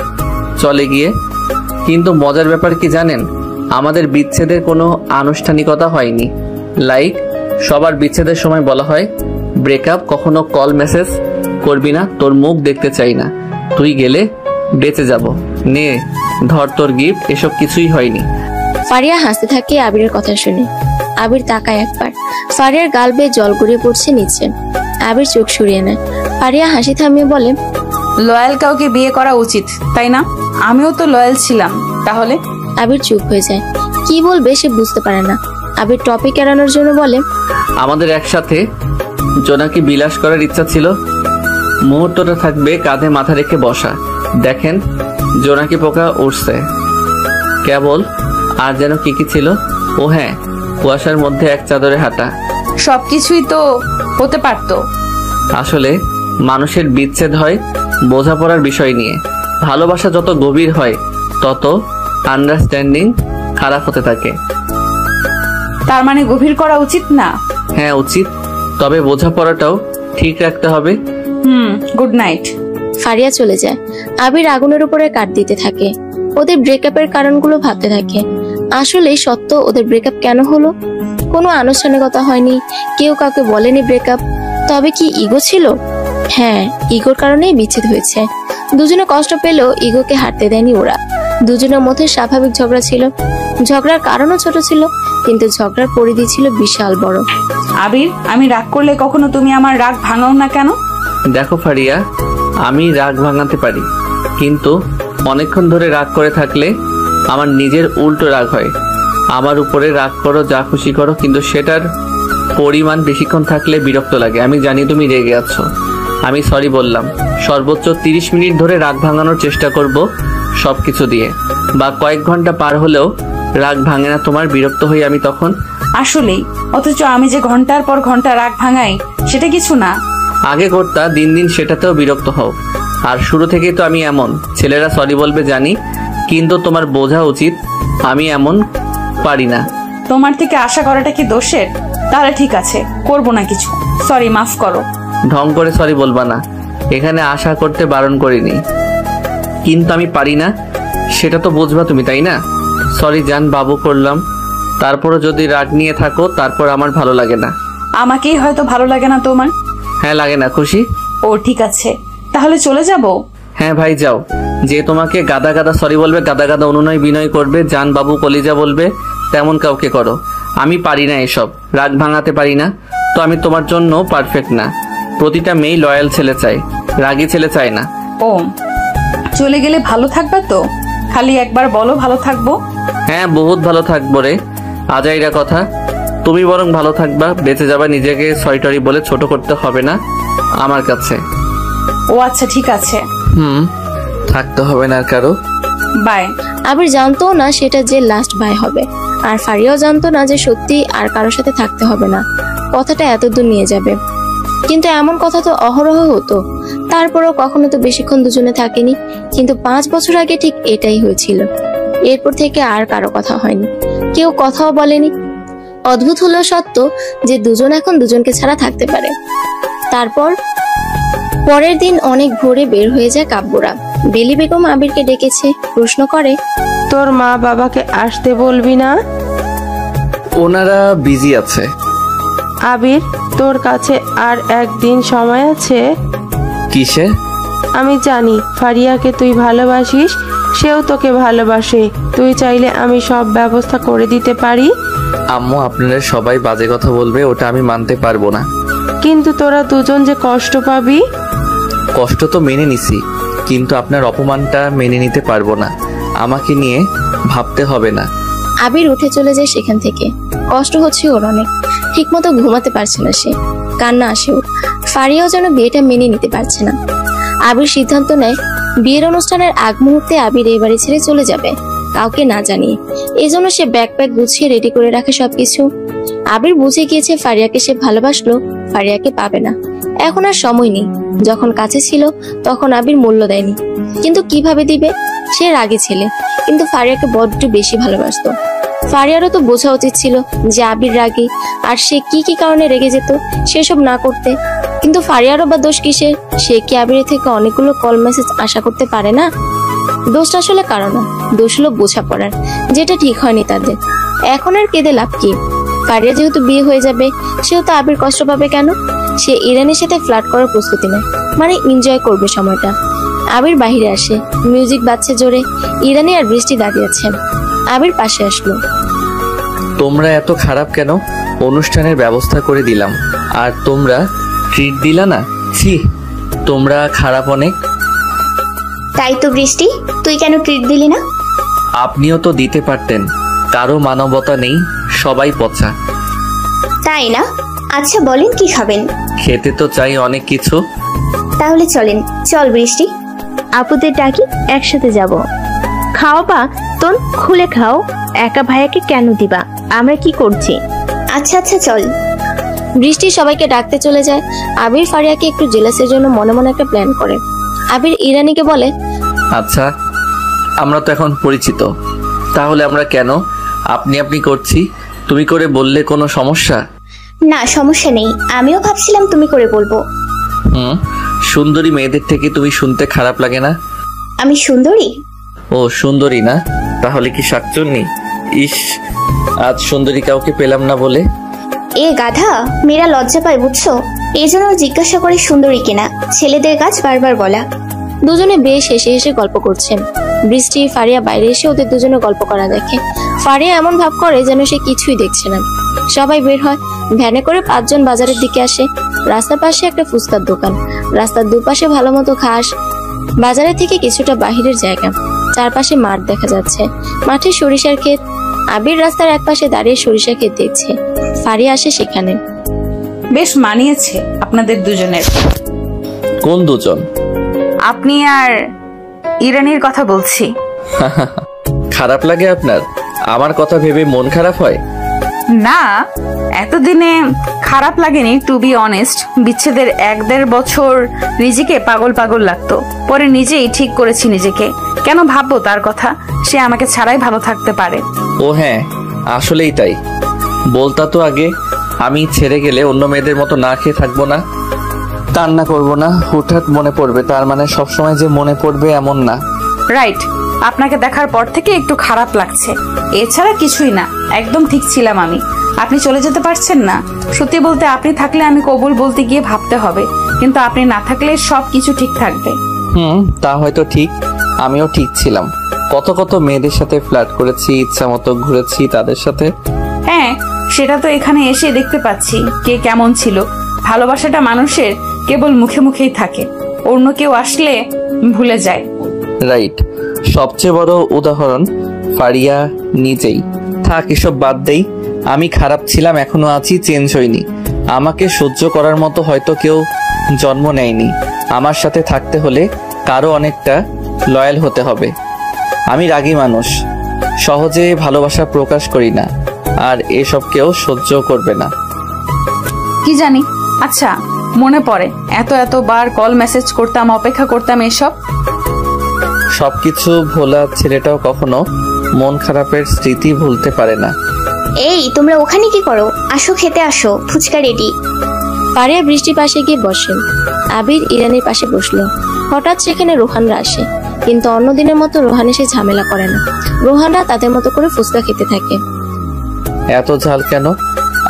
চলে গিয়ে। কিন্তু মজার ব্যাপার কি জানেন, আমাদের বিচ্ছেদের কোনো আনুষ্ঠানিকতা হয়নি। লাইক সবার বিচ্ছেদের সময় বলা হয় ব্রেকআপ, কখনো কল মেসেজ করবি না, তোর মুখ দেখতে চাই না, তুই গেলে বেঁচে যাব, নে ধর তোর গিফট, এসব কিছুই হয়নি। ফারিয়া হাসতে থাকে আবিরের কথা শুনে। আবির তাকায় একবার, ফারিয়ার গাল বেয়ে জল গড়িয়ে পড়ছে নিচে। আবির চোখ সরিয়ে নেয়। ফারিয়া হাসি থামিয়ে বলে, লয়াল কাউকে বিয়ে করা উচিত, তাই না? আমিও তো লয়াল ছিলাম। তাহলে? আবির চুপ হয়ে যায়, কি বলবে সে বুঝতে পারে না। আবির টপিক এড়ানোর জন্য বলে, আমাদের একসাথে জোনাকি বিলাস করার ইচ্ছা ছিল। মুহূর্তটা থাকবে কাঁধে মাথা রেখে বসা, দেখেন জোনাকি পোকা উঠছে কেবল। আর যেন কি কি ছিল, ও হ্যাঁ, কুয়াশার মধ্যে এক চাদরে হাঁটা। সবকিছুই তো হতে পারতো। আসলে মানুষের বিচ্ছেদ হয় বোঝাপড়ার বিষয় নিয়ে। ভালোবাসা যত গভীর হয় তত আন্ডারস্ট্যান্ডিং খারাপ হতে থাকে। তার মানে গভীর করা উচিত না? হ্যাঁ উচিত, তবে বোঝাপড়াটাও ঠিক রাখতে হবে। Good night. ফারিয়া চলে যায়। আবির আগুনের উপরে কাঠ দিতে থাকে। ওদের ব্রেকআপের কারণগুলো ভাবতে থাকে। আসলে সত্য, ওদের ব্রেকআপ কেন হলো? কোনো আনুষ্ঠানিকতা হয়নি, কেউ কাউকে বলেনি ব্রেকআপ। তবে কি ইগো ছিল? হ্যাঁ, ইগোর কারণেই বিচ্ছেদ হয়েছে। দুজনে কষ্ট পেলেও ইগোকে হারতে দেয়নি ওরা। দুজনের মধ্যে স্বাভাবিক ঝগড়া ছিল, ঝগড়ার কারণও ছোট ছিল, কিন্তু ঝগড়ার পরিধি ছিল বিশাল বড়। আবির, আমি রাগ করলে কখনো তুমি আমার রাগ ভাঙাও না কেন? দেখো ফারিয়া, আমি রাগ ভাঙাতে পারি, কিন্তু অনেকক্ষণ ধরে রাগ করে থাকলে আমার নিজের উল্টো রাগ হয়। আমার উপরে রাগ করো, যা খুশি করো, কিন্তু সেটার পরিমাণ বেশিক্ষণ থাকলে বিরক্ত লাগে। আমি জানি তুমি রেগে আছো, আমি সরি বললাম। সর্বোচ্চ 30 মিনিট ধরে রাগ ভাঙানোর চেষ্টা করব সবকিছু দিয়ে, বা কয়েক ঘন্টা পার হলেও রাগ ভাঙে না তোমার, বিরক্ত হই আমি তখন। আসলেই, অথচ আমি যে ঘন্টার পর ঘন্টা রাগ ভাঙাই সেটা কিছু না। আগে করতা, দিন দিন সেটাতেও বিরক্ত হও। আর শুরু থেকেই তো আমি এমন। ছেলেরা সরি বলবে জানি, কিন্তু তোমার বোঝা উচিত আমি এমন পারি না। তোমার থেকে আশা করাটা কি দোষের? তাহলে ঠিক আছে, করব না কিছু। সরি, মাফ করো। ঢং করে সরি বলবা না, এখানে আশা করতে বারণ করিনি, কিন্তু আমি পারি না সেটা তো বুঝবা তুমি, তাই না? সরি জান, বাবু করলাম। তারপরও যদি রাগ নিয়ে থাকো, তারপর আমার ভালো লাগে না। আমাকেই হয়তো ভালো লাগে না তোমার? হ্যাঁ লাগে না। খুশি? ও ঠিক আছে, তাহলে চলে যাব। হ্যাঁ ভাই যাও। যে তোমাকে গাদা গাদা সরি বলবে, গাদা গাদা অনুনয় বিনয় করবে, জান বাবু কলিজা বলবে, তেমন কাউকে করো। আমি পারি না এসব, রাগ ভাঙাতে পারি না। তো আমি তোমার জন্য পারফেক্ট না। প্রতিটা মেয়ে লয়াল ছেলে চায়, রাগী ছেলে চায় না। ও, চলে গেলে ভালো থাকবা তো? খালি একবার বলো ভালো থাকবো। হ্যাঁ বহুত ভালো থাকবো রে, আজাইরা কথা। তুমি বরং ভালো থাকবা, বেঁচে যাবা। নিজেকে সরি বলে ছোট করতে হবে না আমার কাছে। ও আচ্ছা ঠিক আছে। থাকতে হবে না কারো। বাই। আবির জানতো না সেটা যে লাস্ট বাই হবে, আর ফারিয়াও জানতো না যে সত্যি আর কারোর সাথে থাকতে হবে না, কথাটা এত দূর নিয়ে যাবে। কিন্তু এমন কথা তো অহরহ হতো। তারপরও কখনো তো বেশিক্ষণ দুজনে থাকেনি, কিন্তু 5 বছর আগে ঠিক এটাই হয়েছিল। এরপর থেকে আর কারো কথা হয়নি, কেউ কথাও বলেনি। অদ্ভুত হলেও সত্য যে দুজন এখন দুজনকে ছাড়া থাকতে পারে। তারপর পরের দিন অনেক ভোরে বের হয়ে যায় কাব্যরা। বেলি বেগম আবিরকে ডেকেছে, প্রশ্ন করে, তোর মা বাবাকে আসতে বলবি না? ওনারা বিজি আছে। আবির, তোর কাছে আর একদিন সময় আছে? কিসে? আমি জানি ফারিয়াকে তুই ভালোবাসিস, সেও তোকে ভালোবাসে। তুই চাইলে আমি সব ব্যবস্থা করে দিতে পারি। আম্মু, আপনারা সবাই বাজে কথা বলবে, ওটা আমি মানতে পারবো না। কিন্তু তোরা দুজন যে কষ্ট পাবি। কষ্ট তো মেনে নিছি, কিন্তু আপনার অপমানটা মেনে নিতে পারবো না। আমাকে নিয়ে ভাবতে হবে না। আবির উঠে চলে যায় সেখান থেকে। কষ্ট হচ্ছে ওর অনেক, ঠিকমতো ঘুমাতে পারছে না সে, কান্না আসে ওর। ফারিয়াও যেন বিয়েটা মেনে নিতে পারছে না। আবির সিদ্ধান্ত নেয় বিয়ের অনুষ্ঠানের আগ মুহূর্তে আবির এই বাড়ি ছেড়ে চলে যাবে, কাউকে না জানিয়ে। এই জন্য সে ব্যাকপ্যাক গুছিয়ে রেডি করে রাখে সবকিছু। আবির বুঝে গিয়েছে ফারিয়াকে সে ভালোবাসলো, ফারিয়াকে পাবে না। এখন আর সময় নেই। যখন কাছে ছিল তখন আবির মূল্য দেয়নি, কিন্তু কিভাবে দিবে? সে রাগী ছেলে, কিন্তু ফারিয়াকে বড্ড বেশি ভালোবাসতো। ফারিয়ারও তো বোঝা উচিত ছিল যে আবির রাগী, আর সে কি কি কারণে রেগে যেত সেসব না করতে। কিন্তু ফারিয়ারও বা দোষ কিসের? সে কি আবিরের থেকে অনেকগুলো কল মেসেজ আশা করতে পারে না? দোষটা আসলে কারো না, দোষ হলো বোঝাপড়ার, যেটা ঠিক হয়নি তাদের। এখন আর কেঁদে লাভ কি? ফারিয়া যেহেতু বিয়ে হয়ে যাবে, সেহেতু আবির কষ্ট পাবে কেন? সে ইরানের সাথে ফ্লার্ট করার প্রস্তুতি নেয়, মানে এনজয় করবে সময়টা। আবির বাহিরে আসে, মিউজিক বাজছে জোরে। ইরানি আর বৃষ্টি দাঁড়িয়ে আছে। আবির পাশে আসলো। তোমরা এত খারাপ কেন? অনুষ্ঠানের ব্যবস্থা করে দিলাম, আর তোমরা ট্রিট দিলা না? ছি, তোমরা খারাপ অনেক। তাই তো বৃষ্টি, তুই কেন ট্রিট দিলি না? আপনিও তো দিতে পারতেন। কারো মানবতা নেই, সবাই পচা। তাই না? আচ্ছা বলেন কি খাবেন? খেতে তো চাই অনেক কিছু। তাহলে চলেন। চল বৃষ্টি। আপুদের ডাকি, একসাথে যাব। খাও বা তোন খুলে খাও, একা ভাইয়াকে কেন দিবা? আমরা কি করছি? আচ্ছা আচ্ছা চল। বৃষ্টি সবাইকে ডাকতে চলে যায়। আবির ফারিয়াকে একটু জেলাসের জন্য মনে মনে একটা প্ল্যান করে। আবির ইরানিকে বলে, আচ্ছা, আমরা তো এখন পরিচিত, তাহলে আমরা কেন আপনি আপনি করছি? তুমি করে বললে কোনো সমস্যা? না, সমস্যা নেই। আমিও ভাবছিলাম তুমি করে বলবো। সুন্দরী মেয়েদের থেকে তুমি শুনতে খারাপ লাগে না? আমি সুন্দরী? ও সুন্দরী না, তাহলে কি শাকচুন্নি? ইস, আজ সুন্দরী কাউকে পেলাম না বলে। এ গাধা, মেয়েরা লজ্জা পায় বুঝছো? এই জন্য জিজ্ঞাসা করে সুন্দরী কিনা। ছেলেদের কাজ বারবার বলা। দুজনে বেশ হেসে হেসে গল্প করছেন। বৃষ্টি ফারিয়া বাইরে এসে ওদের দুজনে গল্প করা দেখে। ফারিয়া এমন ভাব করে যেন সে কিছুই দেখছে না। সবাই বের হয়। ভ্যানে করে 5 জন বাজারের দিকে আসে। রাস্তার পাশে একটা ফুচকার দোকান, রাস্তার দুপাশে ভালো মতো ঘাস। বাজারের থেকে কিছুটা বাহিরের জায়গা, চারপাশে মাঠ দেখা যাচ্ছে। মাঠে সরিষার ক্ষেত। আবির রাস্তার এক পাশে দাঁড়িয়ে সরিষা ক্ষেত দেখছে। ফারিয়া আসে সেখানে। বেশ মানিয়েছে আপনাদের দুজনের। কোন দুজন? আপনি আর ইরানির কথা বলছি। খারাপ লাগে আপনার? আমার কথা ভেবে মন খারাপ হয়? না, এতদিনে খারাপ লাগেনি। টু বি অনেস্ট, বিচ্ছেদের 1-1.5 বছর নিজেকে পাগল পাগল লাগতো। পরে নিজেই ঠিক করেছি নিজেকে। কেন ভাববো তার কথা? সে আমাকে ছাড়াই ভালো থাকতে পারে। ও হ্যাঁ, আসলেই তাই। বলতা তো আগে, আমি ছেড়ে গেলে অন্য মেয়েদের মতো না খেয়ে থাকবো না, কান্না করবো না, হুটহাট মনে পড়বে। তার মানে সবসময় যে মনে পড়বে এমন না। রাইট, আপনাকে দেখার পর থেকে একটু খারাপ লাগছে, এছাড়া কিছুই না। একদম ঠিক ছিলাম আমি। আপনি চলে যেতে পারছেন না। সত্যি বলতে, আপনি থাকলে আমি কবুল বলতে গিয়ে ভাবতে হবে, কিন্তু আপনি না থাকলে সব কিছু ঠিক থাকবে। তা হয়তো ঠিক। আমিও ঠিক ছিলাম। কত কত মেয়েদের সাথে ফ্লার্ট করেছি, ইচ্ছা মতো ঘুরেছি তাদের সাথে। হ্যাঁ, সেটা তো এখানে এসে দেখতে পাচ্ছি কে কেমন ছিল। ভালোবাসাটা মানুষের কেবল মুখে মুখেই থাকে, অন্য কেউ আসলে ভুলে যায়। রাইট, সবচেয়ে বড় উদাহরণ ফারিয়া নিজেই। থাক, এসব বাদ দেই। আমি খারাপ ছিলাম, এখনো আছি, চেঞ্জ হইনি। আমাকে সহ্য করার মতো হয়তো কেউ জন্ম নেয়নি। আমার সাথে থাকতে হলে কারো অনেকটা লয়াল হতে হবে। আমি রাগী মানুষ, সহজে ভালোবাসা প্রকাশ করি না, আর এসব কেউ সহ্য করবে না। কি জানি। আচ্ছা, মনে পড়ে এতবার কল মেসেজ করতাম, অপেক্ষা করতাম, এসব সবকিছু ভোলা ছেলেটাও কখনো মন খারাপের স্মৃতি ভুলতে পারে না। এই, তোমরা ওখানে কি করো? আসো, খেতে আসো, ফুচকা রেডি। ফারিয়া বৃষ্টির পাশে গিয়ে বসেন। আবির ইরানের পাশে বসলো। হঠাৎ সেখানে রোহানরা আসে, কিন্তু অন্যদিনের মতো রোহান এসে ঝামেলা করে না। রোহানরা তাদের মতো করে ফুচকা খেতে থাকে। এত ঝাল কেন?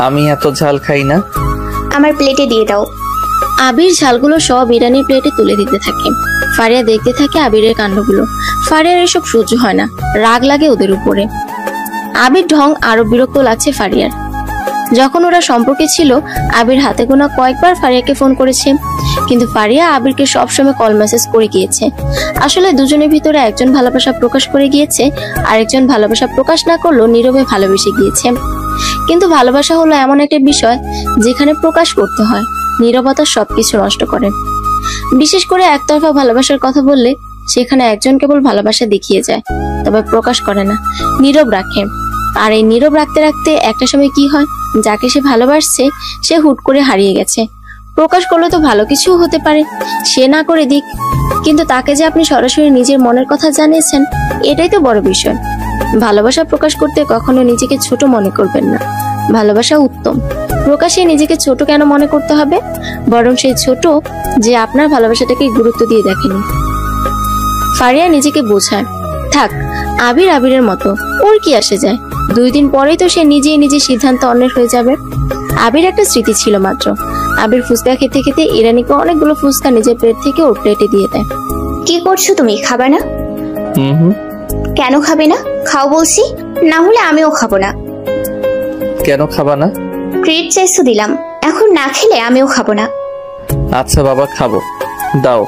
আমি এত ঝাল খাই না। আমার প্লেটে দিয়ে দাও। আবির ঝালগুলো সব ইরানির প্লেটে তুলে দিতে থাকে। ফারিয়া দেখতে থাকে আবিরের কাণ্ডগুলো। ফারিয়ার এসব সহ্য হয় না, রাগ লাগে ওদের উপরে। আবির ঢং আরো বিরক্ত লাগছে ফারিয়ার। যখন ওরা সম্পর্কে ছিল, আবির হাতে গোনা কয়েকবার ফারিয়াকে ফোন করেছে, কিন্তু ফারিয়া আবিরকে সবসময় কল মেসেজ করে গিয়েছে। আসলে দুজনের ভিতরে একজন ভালোবাসা প্রকাশ করে গিয়েছে, আরেকজন ভালোবাসা প্রকাশ না করলেও নীরবে ভালোবেসে গিয়েছে। কিন্তু ভালোবাসা হলো এমন একটা বিষয় যেখানে প্রকাশ করতে হয়, নীরবতা সবকিছু নষ্ট করে। বিশেষ করে একতরফা ভালোবাসার কথা বললে সেখানে একজন কেবল ভালোবাসা দেখিয়ে যায়, তবে প্রকাশ করে না, নীরব রাখে। আর এই নীরব রাখতে রাখতে একটা সময় কি হয়, যাকে সে ভালোবাসছে সে হুট করে হারিয়ে গেছে। প্রকাশ করলে তো ভালো কিছু হতে পারে, সে না করে দিক, কিন্তু তাকে যে আপনি সরাসরি নিজের মনের কথা জানিয়েছেন, এটাই তো বড় বিষয়। ভালোবাসা প্রকাশ করতে কখনো নিজেকে ছোট মনে করবেন না। ভালোবাসা উত্তম, প্রকাশে নিজেকে ছোট কেন মনে করতে হবে? বরং সেই ছোট যে আপনার ভালোবাসাটাকে গুরুত্ব দিয়ে দেখেনি। ফারিয়া নিজেকে বোঝায়, থাক, আবির আবিরের মতো, ওর কি আসে যায়? 2 দিন পরেই তো সে নিজেই নিজের সিদ্ধান্ত অন্যের হয়ে যাবে। আবির একটা স্মৃতি ছিল মাত্র। আবির ফুচকা খেতে খেতে ইরানিকে অনেকগুলো ফুচকা নিজের প্লেট থেকে ওর প্লেটে দিয়ে দেয়। কি করছো তুমি? খাবে না? কেন খাবে না? খাও বলছি, না হলে আমিও খাবো না। কেন খাবা না? ট্রিট চাইছো, দিলাম, এখন না খেলে আমিও খাবো না। আচ্ছা বাবা, খাবো, দাও।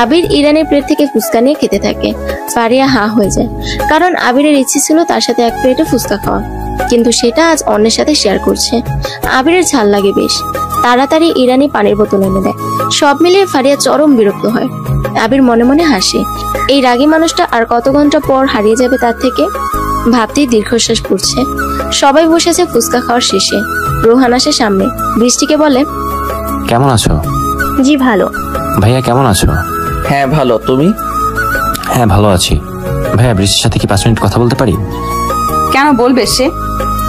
আবির ইরানের প্লেট থেকে ফুচকা নিয়ে খেতে থাকে। ফারিয়া হা হয়ে যায়, কারণ আবিরের ইচ্ছে ছিল তার সাথে এক প্লেটে ফুচকা খাওয়া, কিন্তু সেটা আজ অন্যের সাথে শেয়ার করছে। আবিরের ঝাল লাগে বেশ। তাড়াতাড়ি ইরানি পানির বোতল এনে দেয়। সব মিলিয়ে ফারিয়া চরম বিরক্ত হয়। আবির মনে মনে হাসে, এই রাগী মানুষটা আর কত ঘন্টা পর হারিয়ে যাবে তার থেকে ভাবতেই দীর্ঘশ্বাস পড়ছে। সবাই বসেছে ফুচকা খাওয়ার শেষে। রোহান আসে সামনে, বৃষ্টিকে বলে, কেমন আছো? জি ভালো। ভাইয়া কেমন আছো? হ্যাঁ ভালো, তুমি? হ্যাঁ ভালো আছি। ভাইয়া বৃষ্টির সাথে কি 5 মিনিট কথা বলতে পারি? কেন বলবে সে?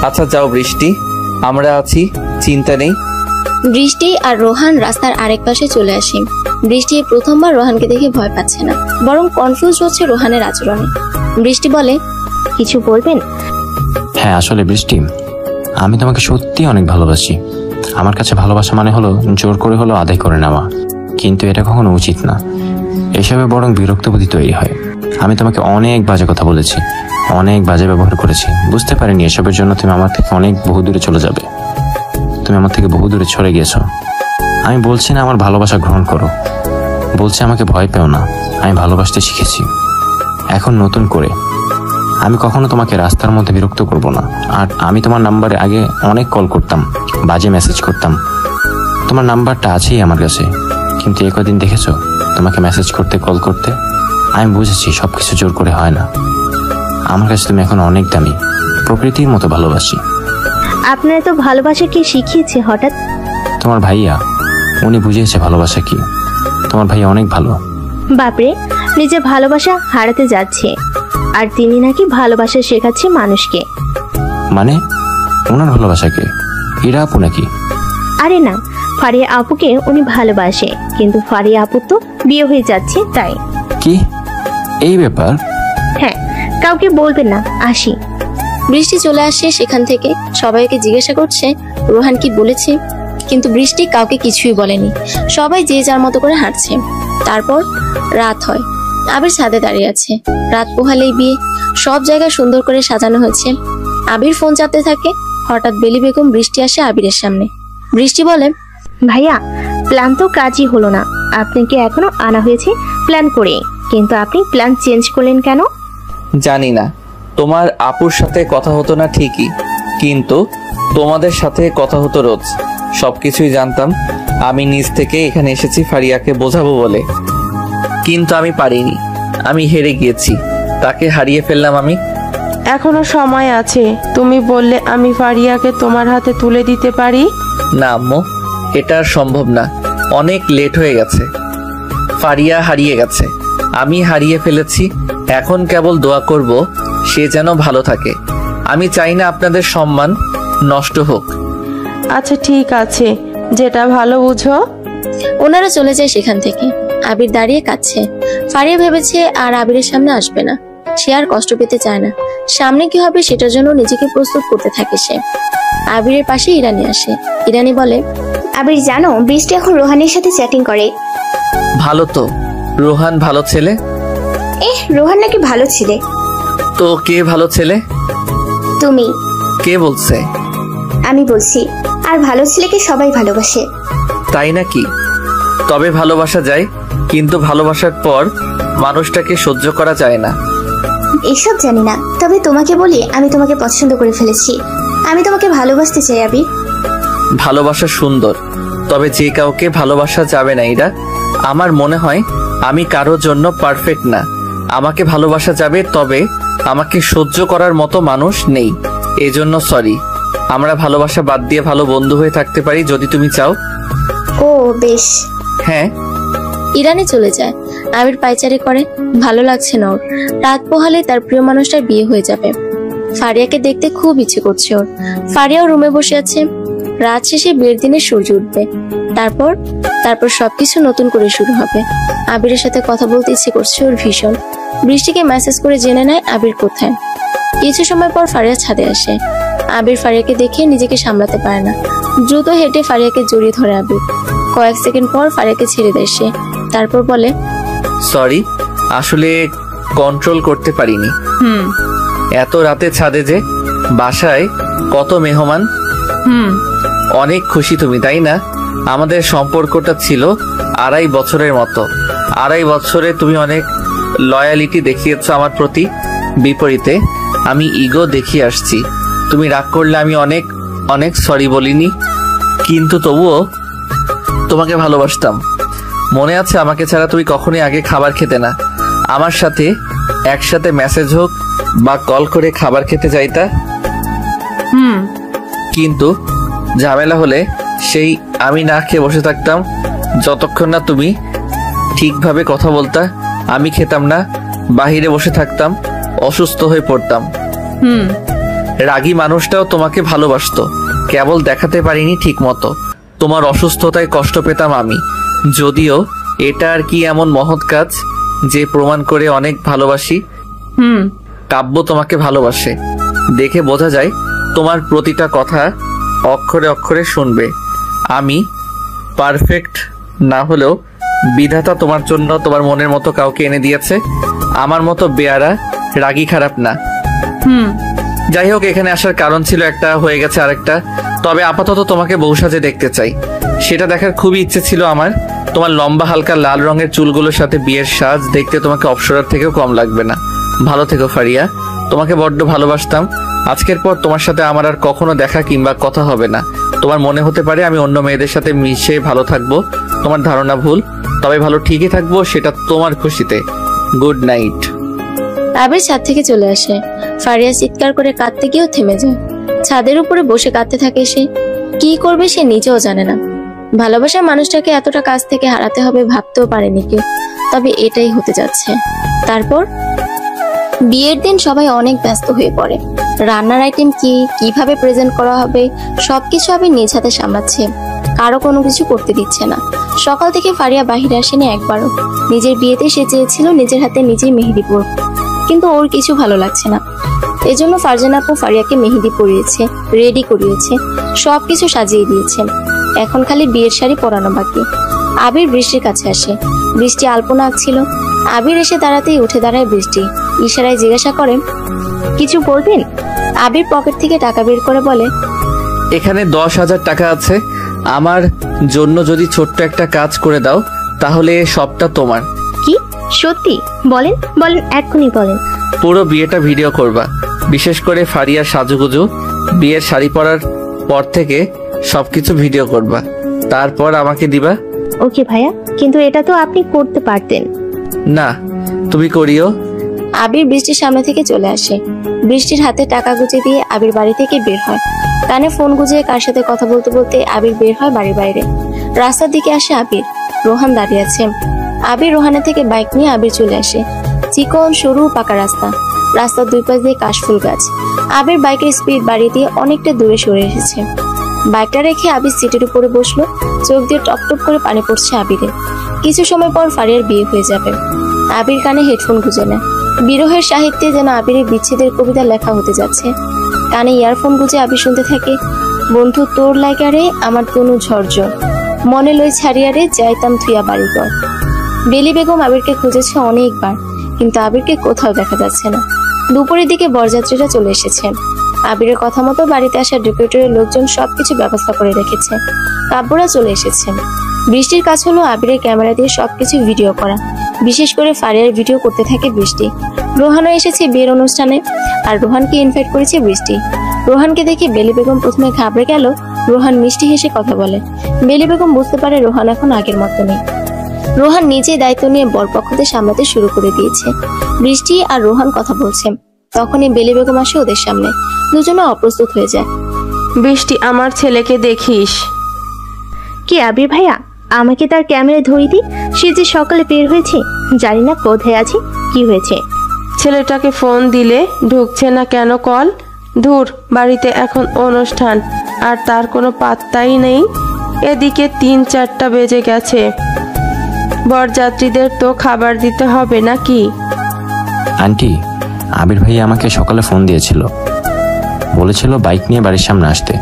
আচ্ছা যাও বৃষ্টি, আমরা আছি, চিন্তা নেই। বৃষ্টি আর রোহান রাস্তার আরেক পাশে চলে আসে। বৃষ্টি প্রথমবার রোহানকে দেখে ভয় পাচ্ছে না, বরং কনফিউজ হচ্ছে রোহানের আচরণে। বৃষ্টি বলে, কিছু বলবেন? হ্যাঁ আসলে বৃষ্টি, আমি তোমাকে সত্যি অনেক ভালোবাসি। আমার কাছে ভালোবাসা মানে হলো জোর করে হলো আদায় করে নেওয়া, কিন্তু এটা কখনো উচিত না। এসবে বরং বিরক্তবোধী তৈরি হয়। আমি তোমাকে অনেক বাজে কথা বলেছি, অনেক বাজে ব্যবহার করেছি। বুঝতে পারিনি এসবের জন্য তুমি আমার থেকে অনেক বহু দূরে চলে যাবে। তুমি আমার থেকে বহু দূরে সরে গিয়েছো। আমি বলছি না আমার ভালোবাসা গ্রহণ করো, বলছি আমাকে ভয় পেও না। আমি ভালোবাসতে শিখেছি এখন নতুন করে। আমি কখনো তোমাকে রাস্তার মধ্যে বিরক্ত করব না। আর আমি তোমার নাম্বারে আগে অনেক কল করতাম, বাজে মেসেজ করতাম। তোমার নাম্বারটা আছেই আমার কাছে, কিন্তু এই কদিন দেখেছো তোমাকে মেসেজ করতে, কল করতে। আমি বুঝেছি সবকিছু জোর করে হয় না। আমার কাছে তুমি এখন অনেক দামি, প্রকৃতির মতো ভালোবাসি। আপনার তো ভালোবাসা কি শিখিয়েছে হঠাৎ? তোমার ভাইয়া, উনি বুঝিয়েছে ভালোবাসা কি। তোমার ভাইয়া অনেক ভালো। বাপরে, নিজের ভালোবাসা হারাতে যাচ্ছে আর তিনি নাকি ভালোবাসা শেখাচ্ছে মানুষকে। মানে ওনার ভালোবাসাকে ইরা আপু নাকি? আরে না, ফারিয়া আপুকে উনি ভালোবাসে, কিন্তু ফারিয়া আপু তো বিয়ে হয়ে যাচ্ছে তাই। কি এই ব্যাপার? হ্যাঁ, কাউকে বলবেন না, আসি। বৃষ্টি চলে আসে সেখান থেকে। সবাইকে জিজ্ঞাসা করছে রোহান কি বলেছে, কিন্তু বৃষ্টি কাউকে কিছুই বলেনি। সবাই যে যার মতো করে হাঁটছে। তারপর রাত হয়। আবির ছাদে দাঁড়িয়ে আছে। রাত পোহালেই বিয়ে, সব জায়গা সুন্দর করে সাজানো হয়েছে। আবির ফোন চাপতে থাকে। হঠাৎ বেলি বেগম বৃষ্টি আসে আবিরের সামনে। বৃষ্টি বলে, ভাইয়া, প্ল্যান তো কাজই হলো না। আপনাকে এখনো আনা হয়েছে প্ল্যান করে, কিন্তু আপনি প্ল্যান চেঞ্জ করলেন কেন? জানি না, তোমার আপুর সাথে কথা হতো না ঠিকই, কিন্তু তোমাদের সাথে কথা হতো রোজ। সবকিছুই জানতাম। আমি নিজ থেকে এখানে এসেছি ফারিয়াকে বোঝাবো বলে, কিন্তু আমি পারিনি। আমি হেরে গিয়েছি, তাকে হারিয়ে ফেললাম আমি। এখনো সময় আছে, তুমি বললে আমি ফারিয়াকে তোমার হাতে তুলে দিতে পারি। না আম্মু, এটা আর সম্ভব না। অনেক লেট হয়ে গেছে। ফারিয়া হারিয়ে গেছে, আমি হারিয়ে ফেলেছি। এখন কেবল দোয়া করব সে যেন ভালো থাকে। আমি চাই না আপনাদের সম্মান নষ্ট হোক। আচ্ছা ঠিক আছে, যেটা ভালো বুঝো। ওনারা চলে যায় সেখান থেকে। আবির দাঁড়িয়ে কাঁদছে। ফারিয়া ভেবেছে আর আবিরের সামনে আসবে না। সে আর কষ্ট পেতে চায় না। সামনে কি হবে সেটার জন্য নিজেকে প্রস্তুত করতে থাকে সে। আবিরের পাশে ইরানি আসে। ইরানি বলে, আবির জানো, বৃষ্টি এখন রোহানের সাথে চ্যাটিং করে। ভালো তো, রোহান ভালো ছেলে? রোহান নাকি ভালো ছেলে? তো কে ভালো ছেলে? তুমি। কে বলছে? আমি বলছি। আর ভালো ছেলেকে সবাই ভালোবাসে। তাই নাকি? তবে ভালোবাসা যায়, কিন্তু ভালোবাসার পর মানুষটাকে সহ্য করা যায় না। এসব জানি না, তবে তোমাকে বলি আমি তোমাকে পছন্দ করে ফেলেছি। আমি তোমাকে ভালোবাসতে চাই আবি। ভালোবাসা সুন্দর, তবে যে কাউকে ভালোবাসা যাবে না এরা। আমার মনে হয় আমি কারোর জন্য পারফেক্ট না। আমাকে ভালোবাসা যাবে, তবে আমাকে সহ্য করার মতো মানুষ নেই। এজন্য সরি। আমরা ভালোবাসা বাদ দিয়ে ভালো বন্ধু হয়ে থাকতে পারি যদি তুমি চাও। ও বেশ। হ্যাঁ। ইরানে চলে যায়। আবির পায়চারি করে। ভালো লাগছে না ওর। রাত পোহালে তার প্রিয় মানুষটার বিয়ে হয়ে যাবে। ফারিয়াকে দেখতে খুব ইচ্ছে করছে ওর। ফারিয়াও রুমে বসে আছে। রাত শেষে বিয়ের দিনে সূর্য উঠবে। তারপর সবকিছু নতুন করে শুরু হবে। আবিরের সাথে কথা বলতে ইচ্ছে করছে ওর ভীষণ। বৃষ্টিকে মেসেজ করে জেনে নেয় আবির কোথায়। কিছু সময় পর ফারিয়া ছাদে আসে। আবির ফারিয়াকে দেখে নিজেকে সামলাতে পারে না। দ্রুত হেঁটে ফারিয়াকে জড়িয়ে ধরে আবির। কয়েক সেকেন্ড পর ফারিয়াকে ছেড়ে দেয় সে। তারপর বলে, সরি, আসলে কন্ট্রোল করতে পারিনি। এত রাতে ছাদে যে, বাসায় কত মেহমান। অনেক খুশি তুমি, তাই না? আমাদের সম্পর্কটা ছিল 2.5 বছরের মতো। 2.5 বছরে তুমি অনেক লয়ালিটি দেখিয়েছো আমার প্রতি। বিপরীতে আমি ইগো দেখিয়ে আসছি। তুমি রাগ করলে আমি অনেক অনেক সরি বলিনি, কিন্তু তবুও তোমাকে ভালোবাসতাম। মনে আছে আমাকে ছাড়া তুমি কখনোই আগে খাবার খেতে না। আমার সাথে একসাথে মেসেজ হোক বা কল করে খাবার খেতে যাইতা। কিন্তু ঝামেলা হলে সেই আমি না খেয়ে বসে থাকতাম যতক্ষণ না তুমি ঠিকভাবে কথা বলতা। আমি খেতাম না, বাহিরে বসে থাকতাম, অসুস্থ হয়ে পড়তাম। রাগী মানুষটাও তোমাকে ভালোবাসতো, কেবল দেখাতে পারিনি ঠিক মতো। তোমার অসুস্থতায় কষ্ট পেতাম আমি। যদিও এটা আর কি এমন মহৎ কাজ যে প্রমাণ করে অনেক ভালোবাসি। কাব্য তোমাকে ভালোবাসে, দেখে বোঝা যায়। তোমার প্রতিটা কথা অক্ষরে অক্ষরে শুনবে। আমি পারফেক্ট না হলেও বিধাতা তোমার জন্য তোমার মনের মতো কাউকে এনে দিয়েছে। আমার মতো বেয়ারা রাগী খারাপ না। যাই হোক, এখানে আসার কারণ ছিল একটা, হয়ে গেছে আরেকটা। তবে আপাতত তোমাকে বউ সাজে দেখতে চাই, সেটা দেখার খুবই ইচ্ছে ছিল আমার। তোমার লম্বা হালকা লাল রঙের চুলগুলোর সাথে বিয়ের সাজ দেখতে তোমাকে অপসরার থেকেও কম লাগবে না। ভালো থেকো ফারিয়া, তোমাকে বড্ড ভালোবাসতাম। আজকের পর তোমার সাথে আমার আর কখনো দেখা কিংবা কথা হবে না। তোমার মনে হতে পারে আমি অন্য মেয়েদের সাথে মিশে ভালো থাকবো, তোমার ধারণা ভুল। তবে ভালো ঠিকই থাকবো, সেটা তোমার খুশিতে। Good night. আবির ছাদ থেকে চলে আসে। ফারিয়া চিৎকার করে কাঁদতে গিয়েও থেমে যায়। ছাদের উপরে বসে কাঁদতে থাকে সে। কি করবে সে নিজেও জানে না। ভালোবাসার মানুষটাকে এতটা কাছ থেকে হারাতে হবে ভাবতেও পারেনি কেউ। তবে এটাই হতে যাচ্ছে। তারপর বিয়ের দিন সবাই অনেক ব্যস্ত হয়ে পড়ে। রান্নার আইটেম কিভাবে প্রেজেন্ট করা হবে সবকিছু আবির নিজ হাতে সামলাচ্ছে। কারো কোনো কিছু করতে দিচ্ছে না। সকাল থেকে ফারিয়া বাহিরে আসেনি একবারও। নিজের বিয়েতে সে চেয়েছিল নিজের হাতে নিজেই মেহেদি পরবে, কিন্তু ওর কিছু ভালো লাগছে না। এজন্য ফারজানা আপু ফারিয়াকে মেহেদি পরিয়েছে, রেডি করিয়েছে, সবকিছু সাজিয়ে দিয়েছে। এখন খালি বিয়ের শাড়ি পরানো বাকি। আবির বৃষ্টির কাছে আসে। বৃষ্টি আলপনা আঁকছিল। আবির এসে দাঁড়াতেই উঠে দাঁড়ায় বৃষ্টি। ইশারায় জিজ্ঞাসা করে, কিছু বলবেন? আবির পকেট থেকে টাকা বের করে বলে, এখানে 10,000 টাকা আছে। আমার জন্য যদি ছোট্ট একটা কাজ করে দাও তাহলে সবটা তোমার। কি সত্যি? বলেন বলেন, এক্ষুনি বলেন। পুরো বিয়েটা ভিডিও করবা, বিশেষ করে ফারিয়ার সাজুগুজু, বিয়ের শাড়ি পরার পর থেকে সবকিছু ভিডিও করবা, তারপর আমাকে দিবা। ওকে ভাইয়া, কিন্তু এটা তো আপনি করতে পারতেন। না, তুমি করিও। আবির বৃষ্টির সামনে থেকে চলে আসে। বৃষ্টির হাতে টাকা গুজে দিয়ে আবির বাড়ি থেকে বের হয়। কানে ফোন গুজে কার সাথে কথা বলতে বলতে আবির বের হয় বাড়ির বাইরে। রাস্তার দিকে আসে আবির। রোহান দাঁড়িয়ে আছে। আবির রোহানের থেকে বাইক নিয়ে আবির চলে আসে। চিকন সরু পাকা রাস্তা, রাস্তার দুই পাশ দিয়ে কাশফুল গাছ। আবির বাইকের স্পিড বাড়িয়ে দিয়ে অনেকটা দূরে সরে এসেছে। বাইকটা রেখে আবির সিটের উপরে বসলো। চোখ দিয়ে টপটপ করে পানি পড়ছে আবিরের। কিছু সময় পর ফারিয়ার বিয়ে হয়ে যাবে। আবির কানে হেডফোন গুজে নেয়। বিরহের সাহিত্যে যেন আবিরের বিচ্ছেদের কবিতা লেখা হতে যাচ্ছে। কানে ইয়ারফোন গুজে আবির শুনতে থাকে, বন্ধু তোর লাইগারে আমার তনু ঝরঝর, মনে লই ছাড়িয়ারে যাইতাম থুইয়া বাড়িঘর। বেলি বেগম আবিরকে খুঁজেছে অনেকবার, কিন্তু আবিরকে কোথাও দেখা যাচ্ছে না। দুপুরের দিকে বরযাত্রীরা চলে এসেছে। আবিরের কথা মতো বাড়িতে আসা ডেপুটের লোকজন সবকিছু ব্যবস্থা করে রেখেছে। কাব্যরা চলে এসেছে। বৃষ্টির কাজ হলো আবিরের ক্যামেরা দিয়ে সবকিছু ভিডিও করা, বিশেষ করে ফারিয়ার ভিডিও করতে থাকে বৃষ্টি। রোহানও এসেছে বিয়ের অনুষ্ঠানে, আর রোহানকে ইনভাইট করেছে বৃষ্টি। রোহানকে দেখে বেলি বেগম প্রথমে ঘাবড়ে গেল। রোহান মিষ্টি হেসে কথা বলে। বেলি বেগম বুঝতে পারে রোহান এখন আগের মতো নেই। রোহান নিজেই দায়িত্ব নিয়ে বরপক্ষদের সামলাতে শুরু করে দিয়েছে। বৃষ্টি আর রোহান কথা বলছে, তখনই বেলি বেগম আসে ওদের সামনে। দুজনে অপ্রস্তুত হয়ে যায়। বৃষ্টি, আমার ছেলেকে দেখিস। কি আবির ভাইয়া, আমাকে তার ক্যামেরা ধরিয়ে দি। সে যে সকালে বের হয়েছে, জানি না কোথায় আছে, কি হয়েছে। ছেলেটাকে ফোন দিলে ঢুকছে না কেন কল? ধুর, বাড়িতে এখন অনুষ্ঠান আর তার কোনো পাত্তাই নেই। এদিকে 3-4টা বেজে গেছে। বরযাত্রীদের তো খাবার দিতে হবে নাকি? আন্টি, আবির ভাই আমাকে সকালে ফোন দিয়েছিল, বলেছিল বাইক নিয়ে বাড়ির সামনে আসতে।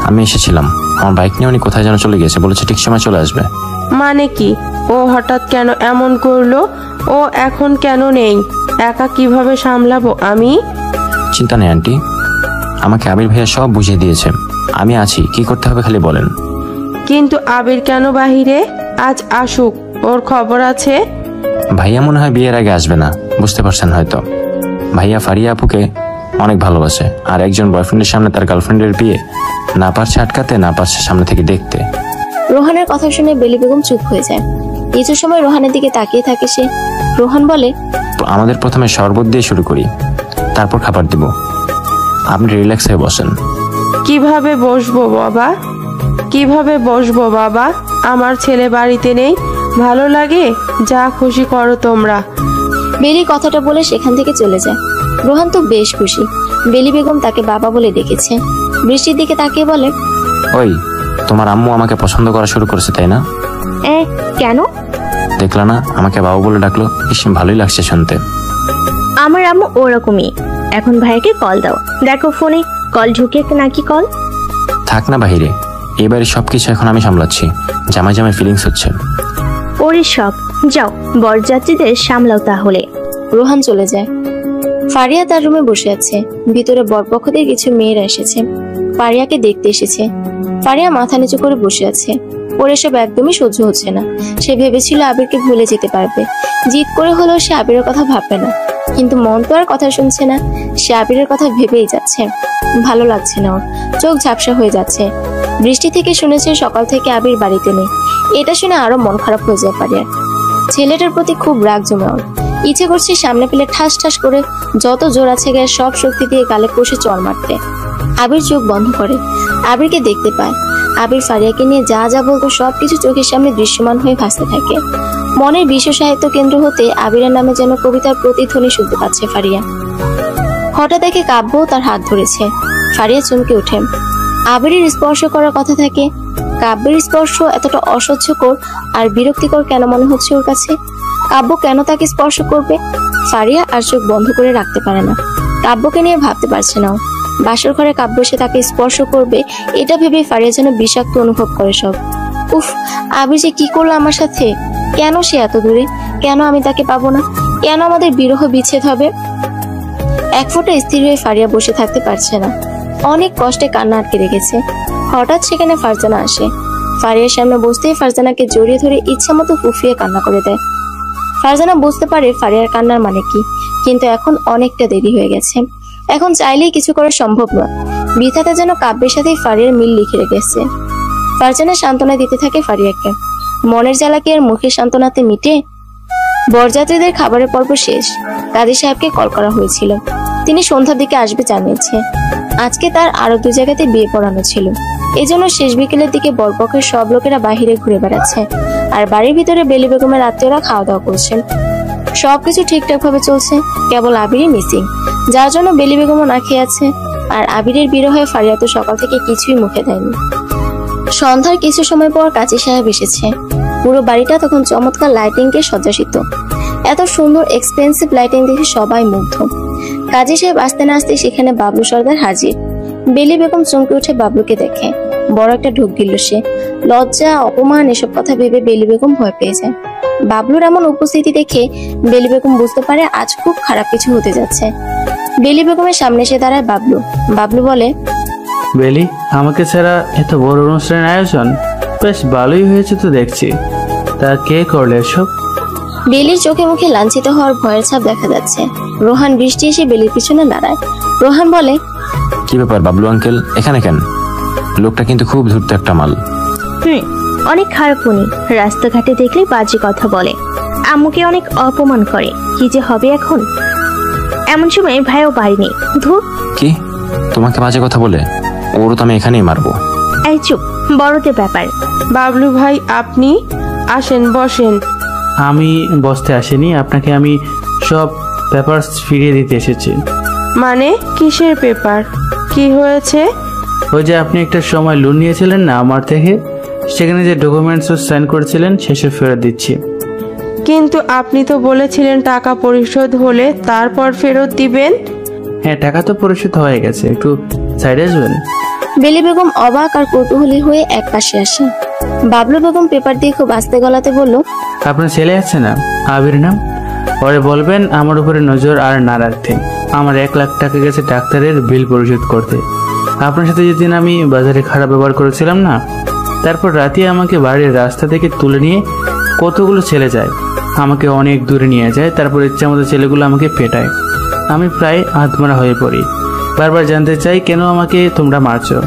আমি এসেছিলাম। আমার বাইক নিয়ে উনি কোথায় যেন চলে গেছে, বলেছে ঠিক সময় চলে আসবে। মানে কি? ও হঠাৎ কেন এমন করলো? ও এখন কেন নেই? একা কিভাবে সামলাবো আমি? চিন্তা নেই আন্টি, আমাকে আবির ভাইয়া সব বুঝিয়ে দিয়েছে। আমি আছি, কি করতে হবে খালি বলেন। কিন্তু আবির কেন বাহিরে? আজ আসুক, ওর খবর আছে। ভাইয়া মনে হয় বিয়ের আগে আসবে না, বুঝতে পারছেন হয়তো। ভাইয়া ফারিয়া আপুকে অনেক ভালোবাসে, আর একজন বয়ফ্রেন্ডের সামনে তার গার্লফ্রেন্ডের বিয়ে না পারছে আটকাতে, না পারছে সামনে থেকে দেখতে। রোহানের কথা শুনে বেলি বেগম চুপ হয়ে যায়। কিছু সময় রোহানের দিকে তাকিয়ে থাকে সে। রোহান বলে, আমাদের প্রথমে শরবত দিয়ে শুরু করি, তারপর খাবার দিব। আপনি রিল্যাক্স হয়ে বসেন। কিভাবে বসবো বাবা? কিভাবে বসবো বাবা? আমার ছেলে বাড়িতে নেই। ভালো লাগে, যা খুশি করো তোমরা। বেলি কথাটা বলে সেখান থেকে চলে যায়। রোহান তো বেশ খুশি, বেলি বেগম তাকে বাবা বলে ডেকেছে। বৃষ্টির দিকে তাকিয়ে বলে, ওই, তোমার আম্মু আমাকে পছন্দ করা শুরু করেছে তাই না? কেন? দেখলা না, আমাকে বাবা বলে ডাকলো। ইস, ভালোই লাগছে শুনতে। আমার আম্মু ওরকমই। এখন ভাইকে কল দাও, দেখো ফোনে কল ঢুকে নাকি কল। থাক না বাহিরে, এবারে সবকিছু এখন আমি সামলাচ্ছি। জামাই জামাই ফিলিংস হচ্ছে। ওরে সব, যাও বরযাত্রীদের সামলাও তাহলে। রোহান চলে যায়। ফারিয়া তার রুমে বসে আছে। ভিতরে বরপক্ষদের কিছু মেয়েরা এসেছে, ফারিয়াকে দেখতে এসেছে। ফারিয়া মাথা নিচু করে বসে আছে। ওর এসব একদমই সহ্য হচ্ছে না। সে ভেবেছিল আবিরকে ভুলে যেতে পারবে, জিদ করে হলেও সে আবিরের কথা ভাববে না। কিন্তু মন তো আর কথা শুনছে না, সে আবিরের কথা ভেবেই যাচ্ছে। ভালো লাগছে না ওর, চোখ ঝাপসা হয়ে যাচ্ছে। বৃষ্টি থেকে শুনেছে সকাল থেকে আবির বাড়িতে নেই। এটা শুনে আরো মন খারাপ হয়ে যায় ফারিয়ার। ছেলেটার প্রতি খুব রাগ জমে ওর। ইচ্ছে করছে সামনে পেলে ঠাস ঠাস করে যত জোর আছে গায়ে সব শক্তি দিয়ে গালে কষে চড় মারতে। আবির চোখ বন্ধ করে, আবিরকে দেখতে পায়। আবির ফারিয়াকে নিয়ে যা যা বলতো সবকিছু চোখের সামনে দৃশ্যমান হয়ে ভাসতে থাকে। মনের বিশ্ব সাহিত্য কেন্দ্র হতে আবিরের নামে যেন কবিতার প্রতিধ্বনি শুনতে পাচ্ছে ফারিয়া। হঠাৎ দেখে কাব্য তার হাত ধরেছে। ফারিয়া চমকে ওঠে। আবিরের স্পর্শ করার কথা থাকে। কাব্যের স্পর্শ এতটা অসহ্যকর আর বিরক্তিকর কেন মনে হচ্ছে ওর কাছে? কাব্য কেন তাকে স্পর্শ করবে? ফারিয়া আর চোখ বন্ধ করে রাখতে পারে না। কাব্যকে নিয়ে ভাবতে পারছে না। বাসর ঘরে কাব্য এসে তাকে স্পর্শ করবে, এটা ভেবে ফারিয়া যেন বিষাক্ত অনুভব করে সব। উফ, আবির যে কি করলো আমার সাথে? কেন সে এত দূরে? কেন আমি তাকে পাবো না? কেন আমাদের বিরহ বিচ্ছেদ হবে? এক ফোঁটা স্থির হয়ে ফারিয়া বসে থাকতে পারছে না। অনেক কষ্টে কান্না আটকে রেখেছে। হঠাৎ সেখানে ফারজানা আসে। ফারিয়ার সামনে বসতেই ফারজানাকে জড়িয়ে ধরে ইচ্ছা মতো ফুফিয়ে কান্না করে দেয়। ফারজানা বুঝতে পারে ফারিয়ার কান্নার মানে কি, কিন্তু এখন অনেকটা দেরি হয়ে গেছে। এখন চাইলেই কিছু করা সম্ভব নয়। বিধাতা যেন কাব্যের সাথেই ফারিয়ার মিল লিখে রেখেছে। ফারজানা সান্ত্বনা দিতে থাকে ফারিয়াকে। মনের জ্বালা কি আর মুখের সান্ত্বনাতে মিটে? বরযাত্রীদের খাবারের পর্ব শেষ। কাজী সাহেবকে কল করা হয়েছিল, তিনি সন্ধ্যার দিকে আসবে জানিয়েছে। আজকে তার আরো 2 জায়গাতে বিয়ে পড়ানো ছিল, এজন্য শেষ বিকেলের দিকে বরপক্ষের সব লোকেরা বাহিরে ঘুরে বেড়াচ্ছে, আর বাড়ির ভিতরে বেলি বেগমের আত্মীয়রা খাওয়া দাওয়া করছেন। সবকিছু ঠিকঠাক ভাবে চলছে, কেবল আবিরই মিসিং, যার জন্য বেলি বেগমও না খেয়ে আছে। আর আবিরের বিরহে ফারিয়া তো সকাল থেকে কিছুই মুখে দেয়নি। সন্ধ্যার কিছু সময় পর কাজী সাহেব এসেছে। পুরো বাড়িটা তখন চমৎকার লাইটিং কে সজ্জাসিত। এত সুন্দর এক্সপেন্সিভ লাইটিং দেখে সবাই মুগ্ধ। কাজী সাহেব আসতে না আসতে সেখানে বাবলু সর্দার হাজির। বেলি বেগম চমকে উঠে বাবলুকে দেখে। বড় একটা ঢোক গিলল সে। লজ্জা, অপমান এসব কথা ভেবে বেলি বেগম ভয় পেয়ে যায়। বাবলুর এমন উপস্থিতি দেখে বেলি বেগম বুঝতে পারে আজ খুব খারাপ কিছু হতে যাচ্ছে। বেলি বেগমের সামনে এসে দাঁড়ায় বাবলু। বাবলু বলে, বেলি, আমাকে ছাড়া এত বড় অনুষ্ঠানের আয়োজন বেশ ভালোই হয়েছে তো দেখছি। তা কে করলে এসব? বেলির চোখে মুখে লাঞ্ছিত হওয়ার ভয়ের ছাপ দেখা যাচ্ছে। রোহান বৃষ্টি এসে বেলির পিছনে দাঁড়ায়। রোহান বলে, কি ব্যাপার বাবলু আঙ্কেল, এখানে কেন? লোকটা কিন্তু খুব ধূর্ত একটা মাল। অনেক খারাপ উনি, রাস্তাঘাটে দেখলে বাজে কথা বলে, আম্মুকে অনেক অপমান করে। কি যে হবে এখন। এমন সময় ভাইও বাড়ি নেই। ধুর। কি তোমাকে বাজে কথা বলে? ওর তো আমি এখানেই মারবো। এই চুপ, বড়দের ব্যাপার। বাবলু ভাই, আপনি আসেন, বসেন। আমি বসতে আসিনি, আপনাকে আমি সব পেপারস ফিরিয়ে দিতে এসেছি। মানে কিসের পেপার? কি হয়েছে? ওই যে আপনি একটা সময় লোন নিয়েছিলেন না আমার থেকে, সেখানে যে ডকুমেন্টস সাইন করেছিলেন সেসব ফেরত দিচ্ছি। কিন্তু আপনি তো বলেছিলেন টাকা পরিশোধ হলে তারপর ফেরত দিবেন। হ্যাঁ, টাকা তো পরিশোধ হয়ে গেছে, একটু সাইডে আসবেন। বেলি বেগম অবাক আর কৌতূহলী হয়ে এক পাশে আসে। বাবলু বেগম পেপার দিয়ে খুব আস্তে গলাতে বলল, আপনার ছেলে আছে না, আবির নাম, ওরে বলবেন আমার উপরে নজর আর না রাখতে। আমার 1 লাখ টাকা গেছে ডাক্তারের বিল পরিশোধ করতে। আপনার সাথে যেদিন আমি বাজারে খারাপ ব্যবহার করেছিলাম না, তারপর রাতে আমাকে বাড়ির রাস্তা থেকে তুলে নিয়ে কতগুলো ছেলে যায়, আমাকে অনেক দূরে নিয়ে যায়, তারপর ইচ্ছা মতো ছেলেগুলো আমাকে পেটায়। আমি প্রায় আত্মরা হয়ে পড়ি। বারবার জানতে চাই কেন আমাকে তোমরা মারছো,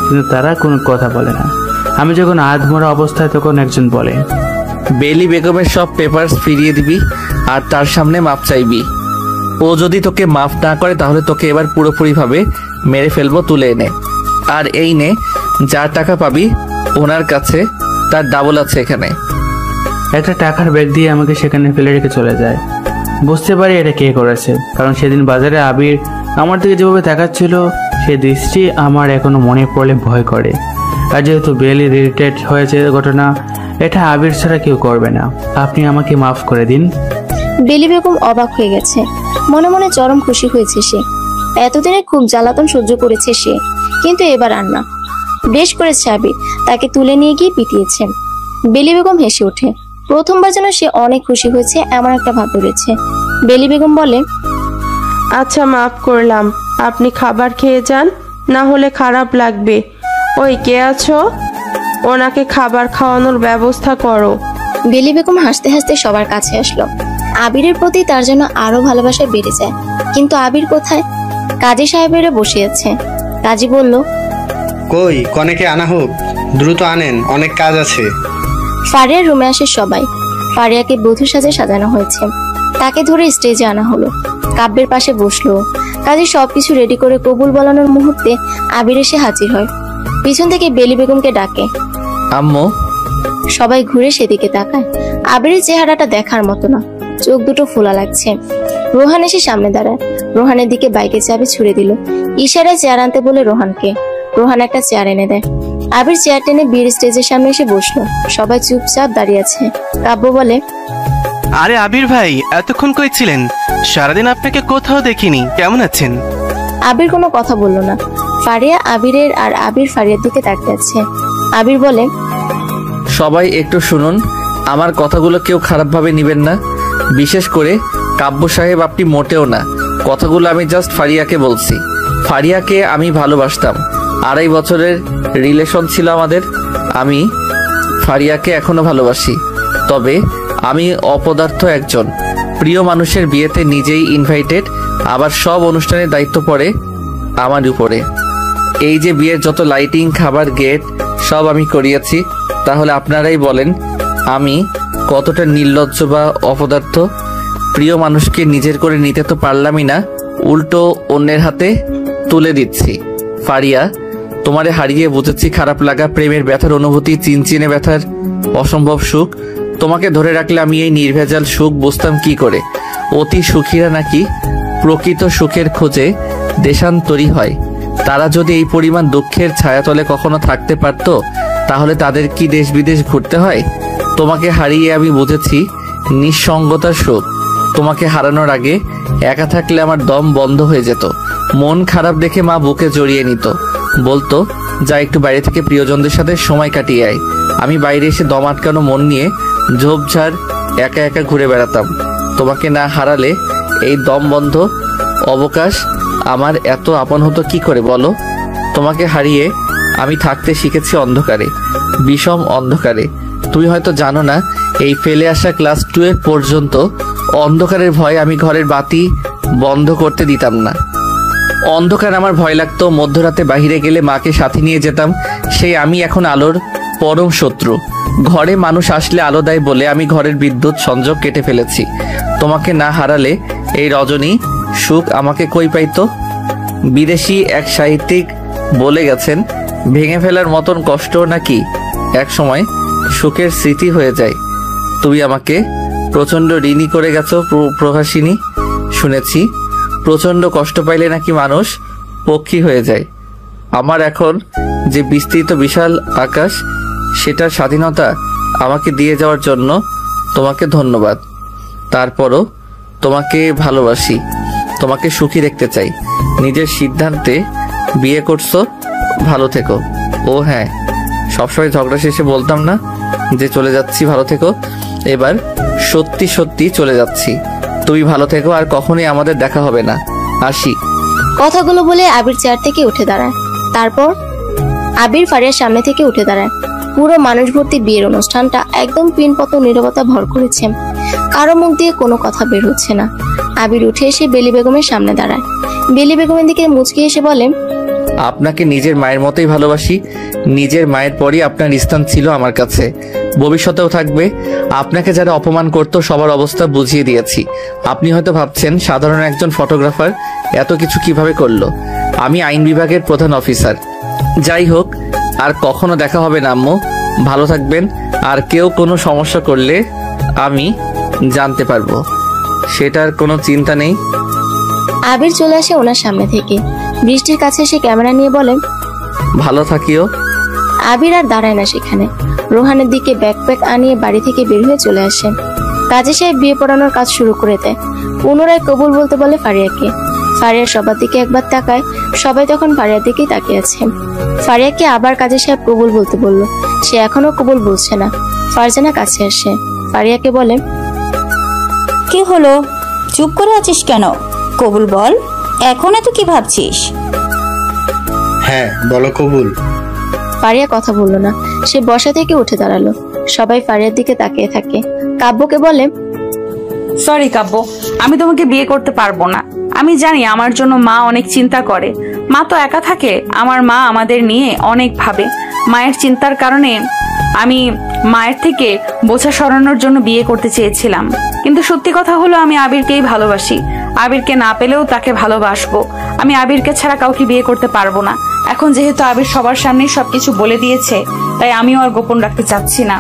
কিন্তু তারা কোনো কথা বলে না। আমি যখন আধমরা অবস্থায় তখন একজন বলে, বেলি বেগমের সব পেপারস ফিরিয়ে দিবি আর তার সামনে মাপ চাইবি। ও যদি তোকে মাফ না করে তাহলে তোকে এবার পুরোপুরিভাবে মেরে ফেলবো, তুলে এনে। আর এই নে, যার টাকা পাবি ওনার কাছে তার ডাবল আছে এখানে। একটা টাকার ব্যাগ দিয়ে আমাকে সেখানে ফেলে রেখে চলে যায়। বুঝতে পারি এটা কে করেছে, কারণ সেদিন বাজারে আবির আমার দিকে যেভাবে তাকাচ্ছিল সে দৃষ্টি আমার এখনো মনে পড়লে ভয় করে। আর যেহেতু বেলি রিলেটেড হয়েছে ঘটনা, এটা আবির ছাড়া কেউ করবে না। আপনি আমাকে মাফ করে দিন। বেলি বেগম অবাক হয়ে গেছে। মনে মনে চরম খুশি হয়েছে সে। এতদিনে খুব জ্বালাতন সহ্য করেছে সে, কিন্তু এবার আর না। বেশ করেছে আবির, তাকে তুলে নিয়ে গিয়ে পিটিয়েছে। বেলি বেগম হেসে ওঠে। প্রথমবার যেন সে অনেক খুশি হয়েছে এমন একটা ভাব বেরোচ্ছে। বেলি বেগম বলে, আচ্ছা মাফ করলাম, আপনি খাবার খেয়ে যান, না হলে খারাপ লাগবে। ওই কে আছো, ওনাকে খাবার খাওয়ানোর ব্যবস্থা করো। বেলি বেগম হাসতে হাসতে সবার কাছে আসলো। আবিরের প্রতি তার জন্য আরো ভালোবাসা বেড়ে যায়। কিন্তু আবির কোথায়? কাজী সাহেবেরা বসে আছে। কাজী বলল, কই কনেকে আনা হোক, দ্রুত আনেন, অনেক কাজ আছে। ফারিয়ার রুমে আসে সবাই। ফারিয়াকে বধূ সাজে সাজানো হয়েছে। তাকে ধরে স্টেজে আনা হলো। কাব্যের পাশে বসলো। কাজী সবকিছু রেডি করে কবুল বলানোর মুহূর্তে আবির এসে হাজির হয়। পিছন থেকে বেলি বেগমকে ডাকে, আম্মু। সবাই ঘুরে সেদিকে তাকায়। আবিরের চেহারাটা দেখার মতো না, চোখ দুটো ফোলা লাগছে। রোহান এসে সামনে দাঁড়ায়। রোহানের দিকে বাইকের চাবি ছুড়ে দিল। ইশারায় চেয়ার আনতে বলে রোহানকে। রোহান একটা চেয়ার এনে দেয়। আবির চেয়ার টেনে বীর স্টেজের সামনে এসে বসলো। সবাই চুপচাপ দাঁড়িয়ে আছে। কাব্য বলে, আরে আবির ভাই, এতক্ষণ কই ছিলেন? সারাদিন আপনাকে কোথাও দেখিনি, কেমন আছেন? আবির কোনো কথা বলল না। ফারিয়া আবিরের আর আবির ফারিয়ার দিকে তাকিয়ে আছে। আবির বলে, সবাই একটু শুনুন, আমার কথাগুলো কেউ খারাপভাবে নেবেন না, বিশেষ করে কাব্য সাহেব, আপনি মোটেও না। কথাগুলো আমি জাস্ট ফারিয়াকে বলছি। ফারিয়াকে আমি ভালোবাসতাম, 2.5 বছরের রিলেশন ছিল আমাদের। আমি ফারিয়াকে এখনো ভালোবাসি, তবে আমি অপদার্থ একজন। প্রিয় মানুষের বিয়েতে নিজেই ইনভাইটেড, আবার সব অনুষ্ঠানের দায়িত্ব পড়ে আমার উপরে। এই যে বিয়ের যত লাইটিং, খাবার, গেট সব আমি করিয়েছি। তাহলে আপনারাই বলেন আমি কতটা নির্লজ্জ বা অপদার্থ। প্রিয় মানুষকে নিজের করে নিতে তো পারলামই না, উল্টো অন্যের হাতে তুলে দিচ্ছি। ফারিয়া, তোমারে হারিয়ে বুঝেছি খারাপ লাগা, প্রেমের ব্যথার অনুভূতি, চিনচিনে ব্যথার অসম্ভব সুখ। তোমাকে ধরে রাখলে আমি এই নির্ভেজাল সুখ বুঝতাম কি করে। অতি সুখীরা নাকি প্রকৃত সুখের খোঁজে দেশান্তরী হয়। তারা যদি এই পরিমাণ দুঃখের ছায়াতলে কখনো থাকতে পারত, তাহলে তাদের কি দেশ বিদেশ ঘুরতে হয়? তোমাকে হারিয়ে আমি বুঝেছি নিঃসঙ্গতার সুখ। তোমাকে হারানোর আগে একা থাকলে আমার দম বন্ধ হয়ে যেত। মন খারাপ দেখে মা বুকে জড়িয়ে নিত, বলতো যা একটু বাইরে থেকে প্রিয়জনদের সাথে সময় কাটিয়ে আয়। আমি বাইরে এসে দম আটকানো মন নিয়ে ঝোপঝাড় একা একা ঘুরে বেড়াতাম। তোমাকে না হারালে এই দম বন্ধ অবকাশ আমার এত আপন হতো কি করে বলো? তোমাকে হারিয়ে আমি থাকতে শিখেছি অন্ধকারে, বিষম অন্ধকারে। তুমি হয়তো জানো না, এই ফেলে আসা ক্লাস 12 পর্যন্ত অন্ধকারের ভয়ে আমি ঘরের বাতি বন্ধ করতে দিতাম না। অন্ধকার আমার ভয় লাগতো। মধ্যরাতে বাইরে গেলে মাকে সাথে নিয়ে যেতাম। সেই আমি এখন আলোর পরম শত্রু। ঘরে মানুষ আসলে আলো দেয় বলে আমি ঘরের বিদ্যুৎ সংযোগ কেটে ফেলেছি। তোমাকে না হারালে এই রজনী সুখ আমাকে কই পাইতো? বিদেশি এক সাহিত্যিক বলে গেছেন, ভেঙে ফেলার মতন কষ্ট নাকি এক সময় সুখের স্মৃতি হয়ে যায়। তুমি আমাকে প্রচণ্ড ঋণী করে গেছো প্রভাসিনী। শুনেছি প্রচণ্ড কষ্ট পাইলে নাকি মানুষ পক্ষী হয়ে যায়। আমার এখন যে বিস্তৃত বিশাল আকাশ, সেটার স্বাধীনতা আমাকে দিয়ে যাওয়ার জন্য তোমাকে ধন্যবাদ। তারপরও তোমাকে ভালোবাসি, তোমাকে সুখী দেখতে চাই। নিজের সিদ্ধান্তে বিয়ে করছো, ভালো থেকো। ও হ্যাঁ, সবসময় ঝগড়া শেষে বলতাম না যে চলে যাচ্ছি, ভালো থেকো। এবার সত্যি সত্যি চলে যাচ্ছি। তুমি ভালো থেকো, আর কখনোই আমাদের দেখা হবে না। আসি। কথাগুলো বলে আবির চেয়ার থেকে উঠে দাঁড়ায়। তারপর আবির ফারিয়ার সামনে থেকে উঠে দাঁড়ায়। পুরো মানুষ ভর্তি বিয়ের অনুষ্ঠানটা একদম পিনপত নীরবতা ভর করেছে। কারো মুখ দিয়ে কোনো কথা বের হচ্ছে না। আবির উঠে এসে বেলি বেগমের সামনে দাঁড়ায়। বেলি বেগমের দিকে মুচকি এসে বলে, আপনাকে নিজের মায়ের মতোই ভালোবাসি। নিজের মায়ের পরই আপনার স্থান ছিল আমার কাছে, ভবিষ্যতেও থাকবে। আপনাকে যারা অপমান করতো সবার অবস্থা বুঝিয়ে দিয়েছি। আপনি হয়তো ভাবছেন সাধারণ একজন ফটোগ্রাফার এত কিছু কিভাবে করলো। আমি আইন বিভাগের প্রধান অফিসার। যাই হোক, আর কখনো দেখা হবে না আম্মু। ভালো থাকবেন। আর কেউ কোনো সমস্যা করলে আমি জানতে পারবো, সেটার কোনো চিন্তা নেই। আবির চলে আসে ওনার সামনে থেকে। বৃষ্টির কাছে এসে ক্যামেরা নিয়ে বলে, ভালো থাকিও। আবির আর দাঁড়ায় না সেখানে। রোহানের দিকে ব্যাকপ্যাক আনিয়ে বাড়ি থেকে বের হয়ে চলে আসে। কাজী সাহেব বিয়ে পড়ানোর কাজ শুরু করে দেয়। পুনরায় কবুল বলতে বলে ফারিয়াকে। ফারিয়া সবার দিকে একবার তাকায়। সবাই তখন ফারিয়ার দিকেই তাকিয়ে আছে। ফারিয়াকে আবার কাজী সাহেব কবুল বলতে বলল। সে এখনো কবুল বলছে না। ফারজানা কাছে আসে। ফারিয়াকে বলে, কি হলো, চুপ করে আছিস কেন? কবুল বল, এখন এত কি ভাবছিস? হ্যাঁ বলো কবুল। ফারিয়া কথা বললো না। সে বসা থেকে উঠে দাঁড়ালো। সবাই ফারিয়ার দিকে তাকিয়ে থাকে। কাব্যকে বলে, সরি কাব্য, আমি তোমাকে বিয়ে করতে পারবো না। আমি জানি আমার জন্য মা অনেক চিন্তা করে। মা তো একা থাকে। আমার মা আমাদের নিয়ে অনেক ভাবে। মায়ের চিন্তার কারণে আমি মায়ের থেকে বোঝা সরানোর জন্য বিয়ে করতে চেয়েছিলাম। কিন্তু সত্যি কথা হলো, আমি আবিরকেই ভালোবাসি। আবিরকে না পেলেও তাকে ভালোবাসবো। আমি আবিরকে ছাড়া কাউকে বিয়ে করতে পারবো না। এখন যেহেতু আবির সবার সামনেই সবকিছু বলে দিয়েছে, তাই আমিও আর গোপন রাখতে চাচ্ছি না।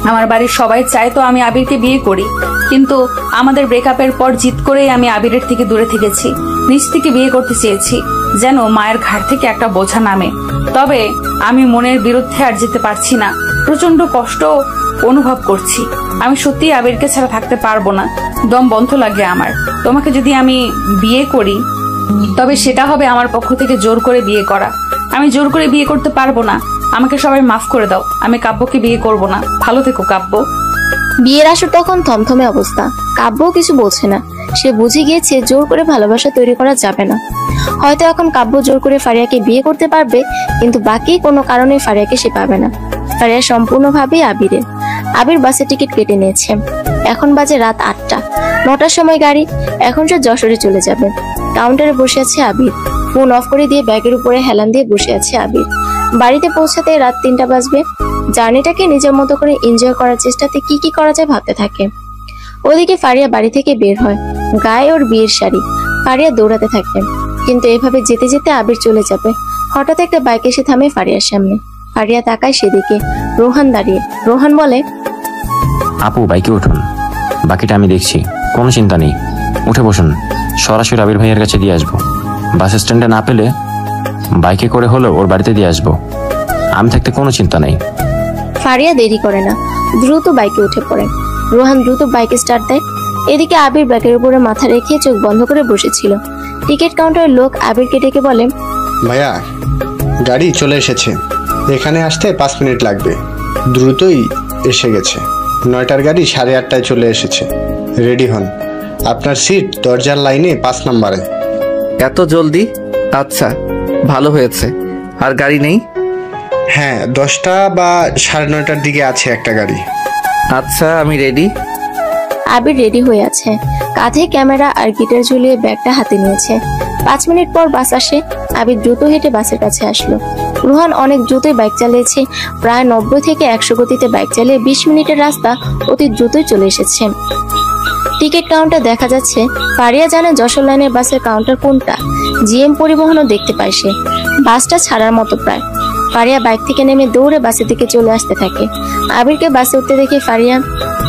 আমার বাড়ির সবাই চায় তো আমি আবিরকে বিয়ে করি, কিন্তু আমাদের ব্রেকআপের পর জিদ করেই আমি আবিরের থেকে দূরে থেকেছি। নিজ থেকে বিয়ে করতে চেয়েছি, যেন মায়ের ঘাড় থেকে একটা বোঝা নামে। তবে আমি মনের বিরুদ্ধে আর যেতে পারছি না। প্রচন্ড কষ্ট অনুভব করছি। আমি সত্যি আবিরকে ছাড়া থাকতে পারবো না। দম বন্ধ লাগে আমার। তোমাকে যদি আমি বিয়ে করি, তবে সেটা হবে আমার পক্ষ থেকে জোর করে বিয়ে করা। আমি জোর করে বিয়ে করতে পারবো না। আমাকে সবাই মাফ করে দাও। আমি কাব্যকে বিয়ে করব না। ভালো থেকো কাব্য। বিয়ের আসর তখন থমথমে অবস্থা। কাব্যও কিছু বলছে না। সে বুঝে গিয়েছে জোর করে ভালোবাসা তৈরি করা যাবে না। হয়তো এখন কাব্য জোর করে ফারিয়াকে বিয়ে করতে পারবে, কিন্তু বাকি কোনো কারণে ফারিয়াকে সে পাবে না। ফারিয়া সম্পূর্ণভাবে আবিরের। আবির বাসের টিকিট কেটে নিয়েছে। এখন বাজে রাত 8টা। 9টার সময় গাড়ি। এখন সে যশোরে চলে যাবে। কাউন্টারে বসে আছে আবির। ফোন অফ করে দিয়ে ব্যাগের উপরে হেলান দিয়ে বসে আছে আবির। বাড়িতে পৌঁছাতে রাত 3টা বাজবে। জার্নিটাকে নিজের মতো করে এনজয় করার চেষ্টাতে কি কি করা যায় ভাবতে থাকে। ওদিকে ফারিয়া বাড়ি থেকে বের হয়। গায়ে ওর বিয়ের শাড়ি। ফারিয়া দৌড়াতে থাকে, কিন্তু এভাবে যেতে যেতে আবির চলে যাবে। হঠাৎ একটা বাইক এসে থামে ফারিয়ার সামনে। ফারিয়া তাকায় সেদিকে। রোহান দাঁড়িয়ে। রোহান বলে, আপু বাইকে উঠুন, বাকিটা আমি দেখছি, কোনো চিন্তা নেই। উঠে বসুন, সরাসরি আবির ভাইয়ের কাছে দিয়ে আসবো। বাস স্ট্যান্ডে না পেলে বাইকে করে হলেও ওর বাড়িতে দিয়ে আসবো। আমি থাকতে কোনো চিন্তা নেই। ফারিয়া দেরি করে না, দ্রুত বাইকে উঠে পড়ে। রোহান দ্রুত বাইকে স্টার্ট দেয়। এদিকে আবির ব্যাগের উপরে মাথা রেখে চোখ বন্ধ করে বসেছিল। টিকিট কাউন্টারের লোক আবিরকে ডেকে বলে, ভাইয়া গাড়ি চলে এসেছে, এখানে আসতে 5 মিনিট লাগবে। দ্রুতই এসে গেছে। 9টার গাড়ি 8:30টায় চলে এসেছে। রেডি হন, আপনার সিট দরজার লাইনে 5 নম্বরে। এত জলদি? আচ্ছা, ভালো হয়েছে। আর গাড়ি নেই? হ্যাঁ, 10টা বা 9:30টার দিকে আছে একটা গাড়ি। আচ্ছা, আমি রেডি। আবির রেডি হয়ে আছে, কাঁধে ক্যামেরা আর গিটার ঝুলিয়ে ব্যাগটা হাতে নিয়েছে। 5 মিনিট পর বাস আসে। আবির দ্রুত হেঁটে বাসের কাছে আসলো। রোহান অনেক দ্রুতই বাইক চালিয়েছে, প্রায় 90 থেকে 100 গতিতে বাইক চালিয়ে 20 মিনিটের রাস্তা অতি দ্রুতই চলে এসেছে। টিকিট কাউন্টার দেখা যাচ্ছে। ফারিয়া জানে যশোর লাইনের বাসের কাউন্টার কোনটা। জিএম পরিবহনও দেখতে পায় সে। বাসটা ছাড়ার মতো প্রায়। ফারিয়া বাইক থেকে নেমে দৌড়ে বাসের দিকে চলে আসতে থাকে। আবিরকে বাসে উঠতে দেখে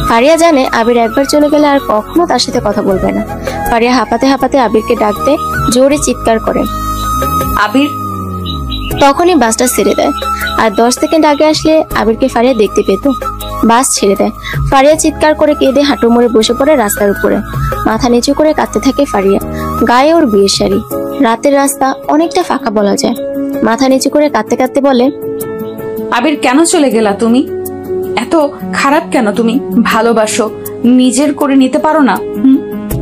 ফারিয়া জানে আবির একবার চলে গেলে আর কখনো তার সাথে কথা বলবে না। ফারিয়া হাঁপাতে হাঁপাতে আবিরকে ডাকতে জোরে চিৎকার করে, আবির। তখনই বাসটা ছেড়ে দেয়। আর 10 সেকেন্ড আগে আসলে আবিরকে ফারিয়া দেখতে পেত। বাস ছেড়ে দেয়। ফারিয়া চিৎকার করে কেঁদে হাঁটু মুড়ে বসে পড়ে রাস্তার উপরে। মাথা নিচু করে কাঁদতে থাকে ফারিয়া। গায়ে ওর বিয়ের শাড়ি। রাতের রাস্তা অনেকটা ফাঁকা বলা যায়। মাথা নিচু করে কাঁদতে কাঁদতে বলে, আবির কেন চলে গেলা তুমি? এত খারাপ কেন তুমি? ভালোবাসো, নিজের করে নিতে পারো না?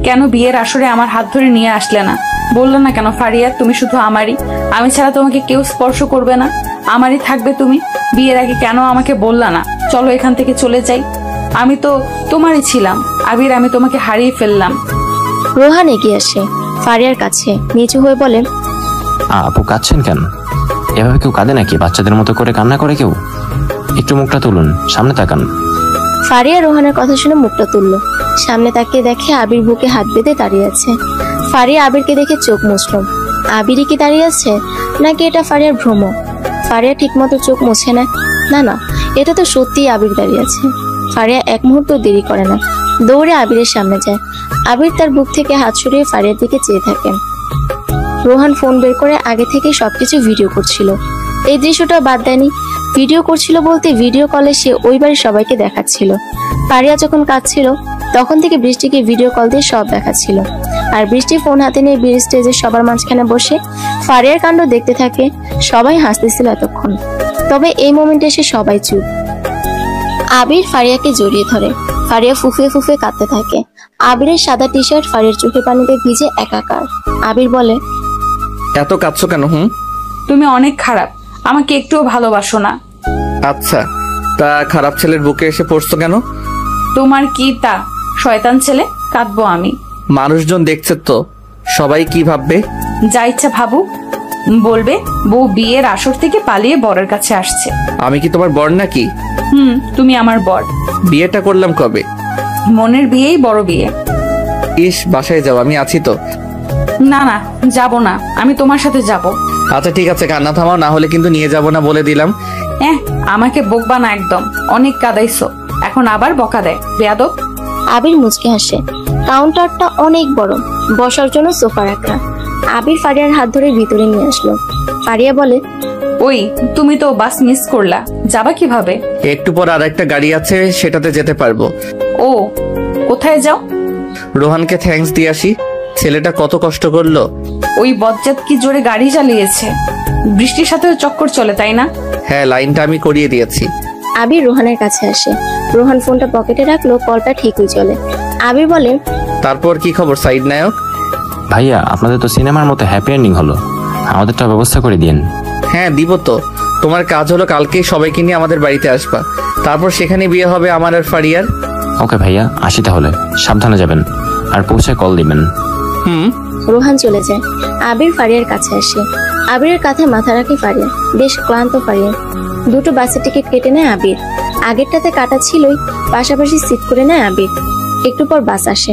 কেন বিয়ের আসরে আমার হাত ধরে নিয়ে আসলে না? বললো না কেন ফারিয়া তুমি শুধু আমারই, আমি ছাড়া তোমাকে কেউ স্পর্শ করবে না, আমারই থাকবে তুমি? বিয়ের আগে কেন আমাকে বললা না চলো এখান থেকে চলে যাই? আমি তো তোমারই ছিলাম আবির, আমি তোমাকে হারিয়ে ফেললাম। রোহান এগিয়ে আসে ফারিয়ার কাছে, নিচু হয়ে বলে, আপু কাঁদছেন কেন? এভাবে কেউ কাঁদে নাকি? বাচ্চাদের মতো করে কান্না করে কেউ? একটু মুখটা তুলুন, সামনে তাকান। ফারিয়া রোহানের কথা শুনে মুখটা তুললো। সামনে তাকিয়ে দেখে আবির বুকে হাত বেঁধে দাঁড়িয়ে আছে। ফারিয়া আবিরকে দেখে চোখ মুছল। আবিরই কি দাঁড়িয়ে আছে, নাকি এটা ফারিয়ার ভ্রম? ফারিয়া ঠিক মতো চোখ মুছে না। না না, এটা তো সত্যিই আবির দাঁড়িয়ে আছে। ফারিয়া এক মুহূর্ত দেরি করে না, দৌড়ে আবিরের সামনে যায়। আবির তার বুক থেকে হাত সরিয়ে ফারিয়ার দিকে চেয়ে থাকে। রোহান ফোন বের করে আগে থেকে সবকিছু ভিডিও করছিল। এই দৃশ্যটা বাদ দেয়নি। ভিডিও করছিল বলতে ভিডিও কলে সে ওই বাড়ির সবাইকে দেখাচ্ছিল। ফারিয়া যখন কাঁদছিল তখন থেকে বৃষ্টিকে ভিডিও কল দিয়ে সব দেখাচ্ছিল। আর বৃষ্টি ফোন হাতে নিয়ে বীর স্টেজের সবার মাঝখানে বসে ফারিয়ার কাণ্ড দেখতে থাকে। সবাই হাসতেছিল এতক্ষণ, তবে এই মোমেন্টে এসে সবাই চুপ। আবির ফারিয়াকে জড়িয়ে ধরে। ফারিয়া ফুফিয়ে ফুফিয়ে কাঁদতে থাকে। আবিরের সাদা টি শার্ট ফারিয়ার চোখে পানিতে ভিজে একাকার। আবির বলে, এত কাঁদছো কেন? তুমি অনেক খারাপ, আমাকে একটুও ভালোবাসো না। আচ্ছা, তা খারাপ ছেলের বুকে এসে পড়ছো কেন? তোমার কি তা শয়তান ছেলে? কাঁদবো আমি? মানুষজন দেখছে তো, সবাই কি ভাববে? যা ইচ্ছা ভাবুক, বলবে বউ বিয়ের আসর থেকে পালিয়ে বরের কাছে আসছে। আমি কি তোমার বর নাকি? তুমি আমার বর। বিয়েটা করলাম কবে? মনের বিয়েই বড় বিয়ে। ইস, বাসায় যাও, আমি আছি তো। না না, যাব না, আমি তোমার সাথে যাব। আচ্ছা ঠিক আছে, কান্না থামাও, না হলে কিন্তু নিয়ে যাব না বলে দিলাম। আমাকে বকবা না একদম, অনেক কাঁদাইছো, এখন আবার বকা দেয় বেয়াদব। আবির মুচকে হাসে। কাউন্টারটা অনেক বড়, বসার জন্য সোফা রাখা। আবির ফারিয়ার হাত ধরে ভিতরে নিয়ে আসলো। ফারিয়া বলে, ওই তুমি তো বাস মিস করলা, যাবা কিভাবে? একটু পর আর একটা গাড়ি আছে, সেটাতে যেতে পারবো। ও, কোথায় যাও? রোহানকে থ্যাঙ্কস দিয়ে আসি, ছেলেটা কত কষ্ট করলো। ওই বজ্জাত কি জোরে গাড়ি চালিয়েছে। বৃষ্টির সাথে চক্কর চলে, তাই না? হ্যাঁ, লাইনটা আমি করিয়ে দিয়েছি। আবির রোহানের কাছে আসে। রোহান ফোনটা পকেটে রাখলো, কলটা ঠিকই চলে। আবির বলে, তারপর কি খবর সাইড নায়ক? ভাইয়া, আপনাদের তো সিনেমার মতো হ্যাপি এন্ডিং হলো, আমাদেরটা ব্যবস্থা করে দিন। হ্যাঁ দিব তো। তোমার কাজ হলো কালকেই সবাইকে নিয়ে আমাদের বাড়িতে আসবা, তারপর সেখানে বিয়ে হবে আমার আর ফারিয়ার। ওকে ভাইয়া, আসি তাহলে, সাবধানে যাবেন আর পৌঁছায় কল দিবেন। রোহান চলে যায়। আবির ফারিয়ার কাছে আসে। আবিরের কাঁধে মাথা রাখে ফারিয়া। বেশ ক্লান্ত ফারিয়া। দুটো বাসের টিকিট কেটে নেয় আবির। আগেরটাতে কাটা ছিলই, পাশাপাশি সিট করে নেয় আবির। একটু পর বাস আসে।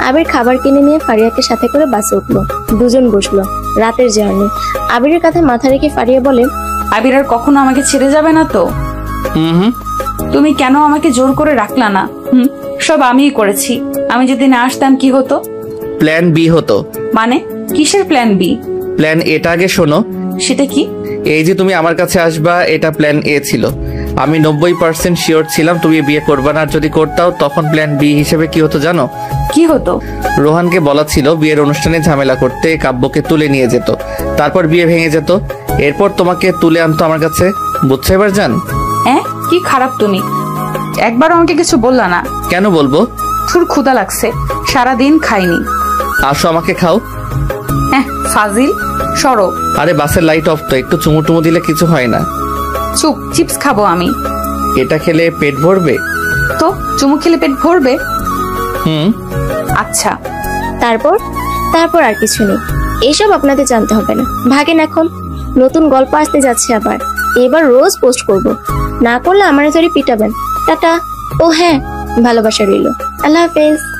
আবির খাবার কিনে নিয়ে ফারিয়াকে সাথে করে বাসে উঠলো। দুজন বসলো। রাতের জার্নি। আবিরের কাঁধে মাথা রেখে ফারিয়া বলে, আবির আর কখনো আমাকে ছেড়ে যাবে না তো? তুমি কেন আমাকে জোর করে রাখলা না? সব আমিই করেছি। আমি যদি না আসতাম কি হতো? প্ল্যান বি হতো। মানে কিসের প্ল্যান বি? প্ল্যান এটা আগে শোনো। সেটা কি? এই যে তুমি আমার কাছে আসবা, এটা প্ল্যান এ ছিল। আমি 90% শিওর ছিলাম তুমি বিয়ে করবা না, আর যদি করতাও তখন প্ল্যান বি হিসেবে কি হতো জানো? কি হতো? রোহানকে বলা ছিল বিয়ের অনুষ্ঠানে ঝামেলা করতে, কাব্যকে তুলে নিয়ে যেত, তারপর বিয়ে ভেঙে যেত, এরপর তোমাকে তুলে আনতো আমার কাছে। বুঝছো এবার জান? কি খারাপ তুমি? একবারও আমাকে কিছু বললা না। কেন বলবো? তোর ক্ষুধা লাগছে, সারাদিন খাইনি। আসো আমাকে খাও। হ্যাঁ ফাজিল, সরো। আরে বাসের লাইট অফ তো, একটু চুমু টুমু দিলে কিছু হয় না। চুপ, চিপস খাবো আমি। এটা খেলে পেট ভরবে? তো চুমু খেলে পেট ভরবে? হুম। আচ্ছা। তারপর আর কিছু নেই, এসব আপনাদের জানতে হবে না। ভাগেন এখন, নতুন গল্প আসতে যাচ্ছে আবার। এবার রোজ পোস্ট করব, না করলে আমার ধরে পিটাবেন। টাটা। ও হ্যাঁ, ভালোবাসা রইল। আল্লাহ হাফেজ।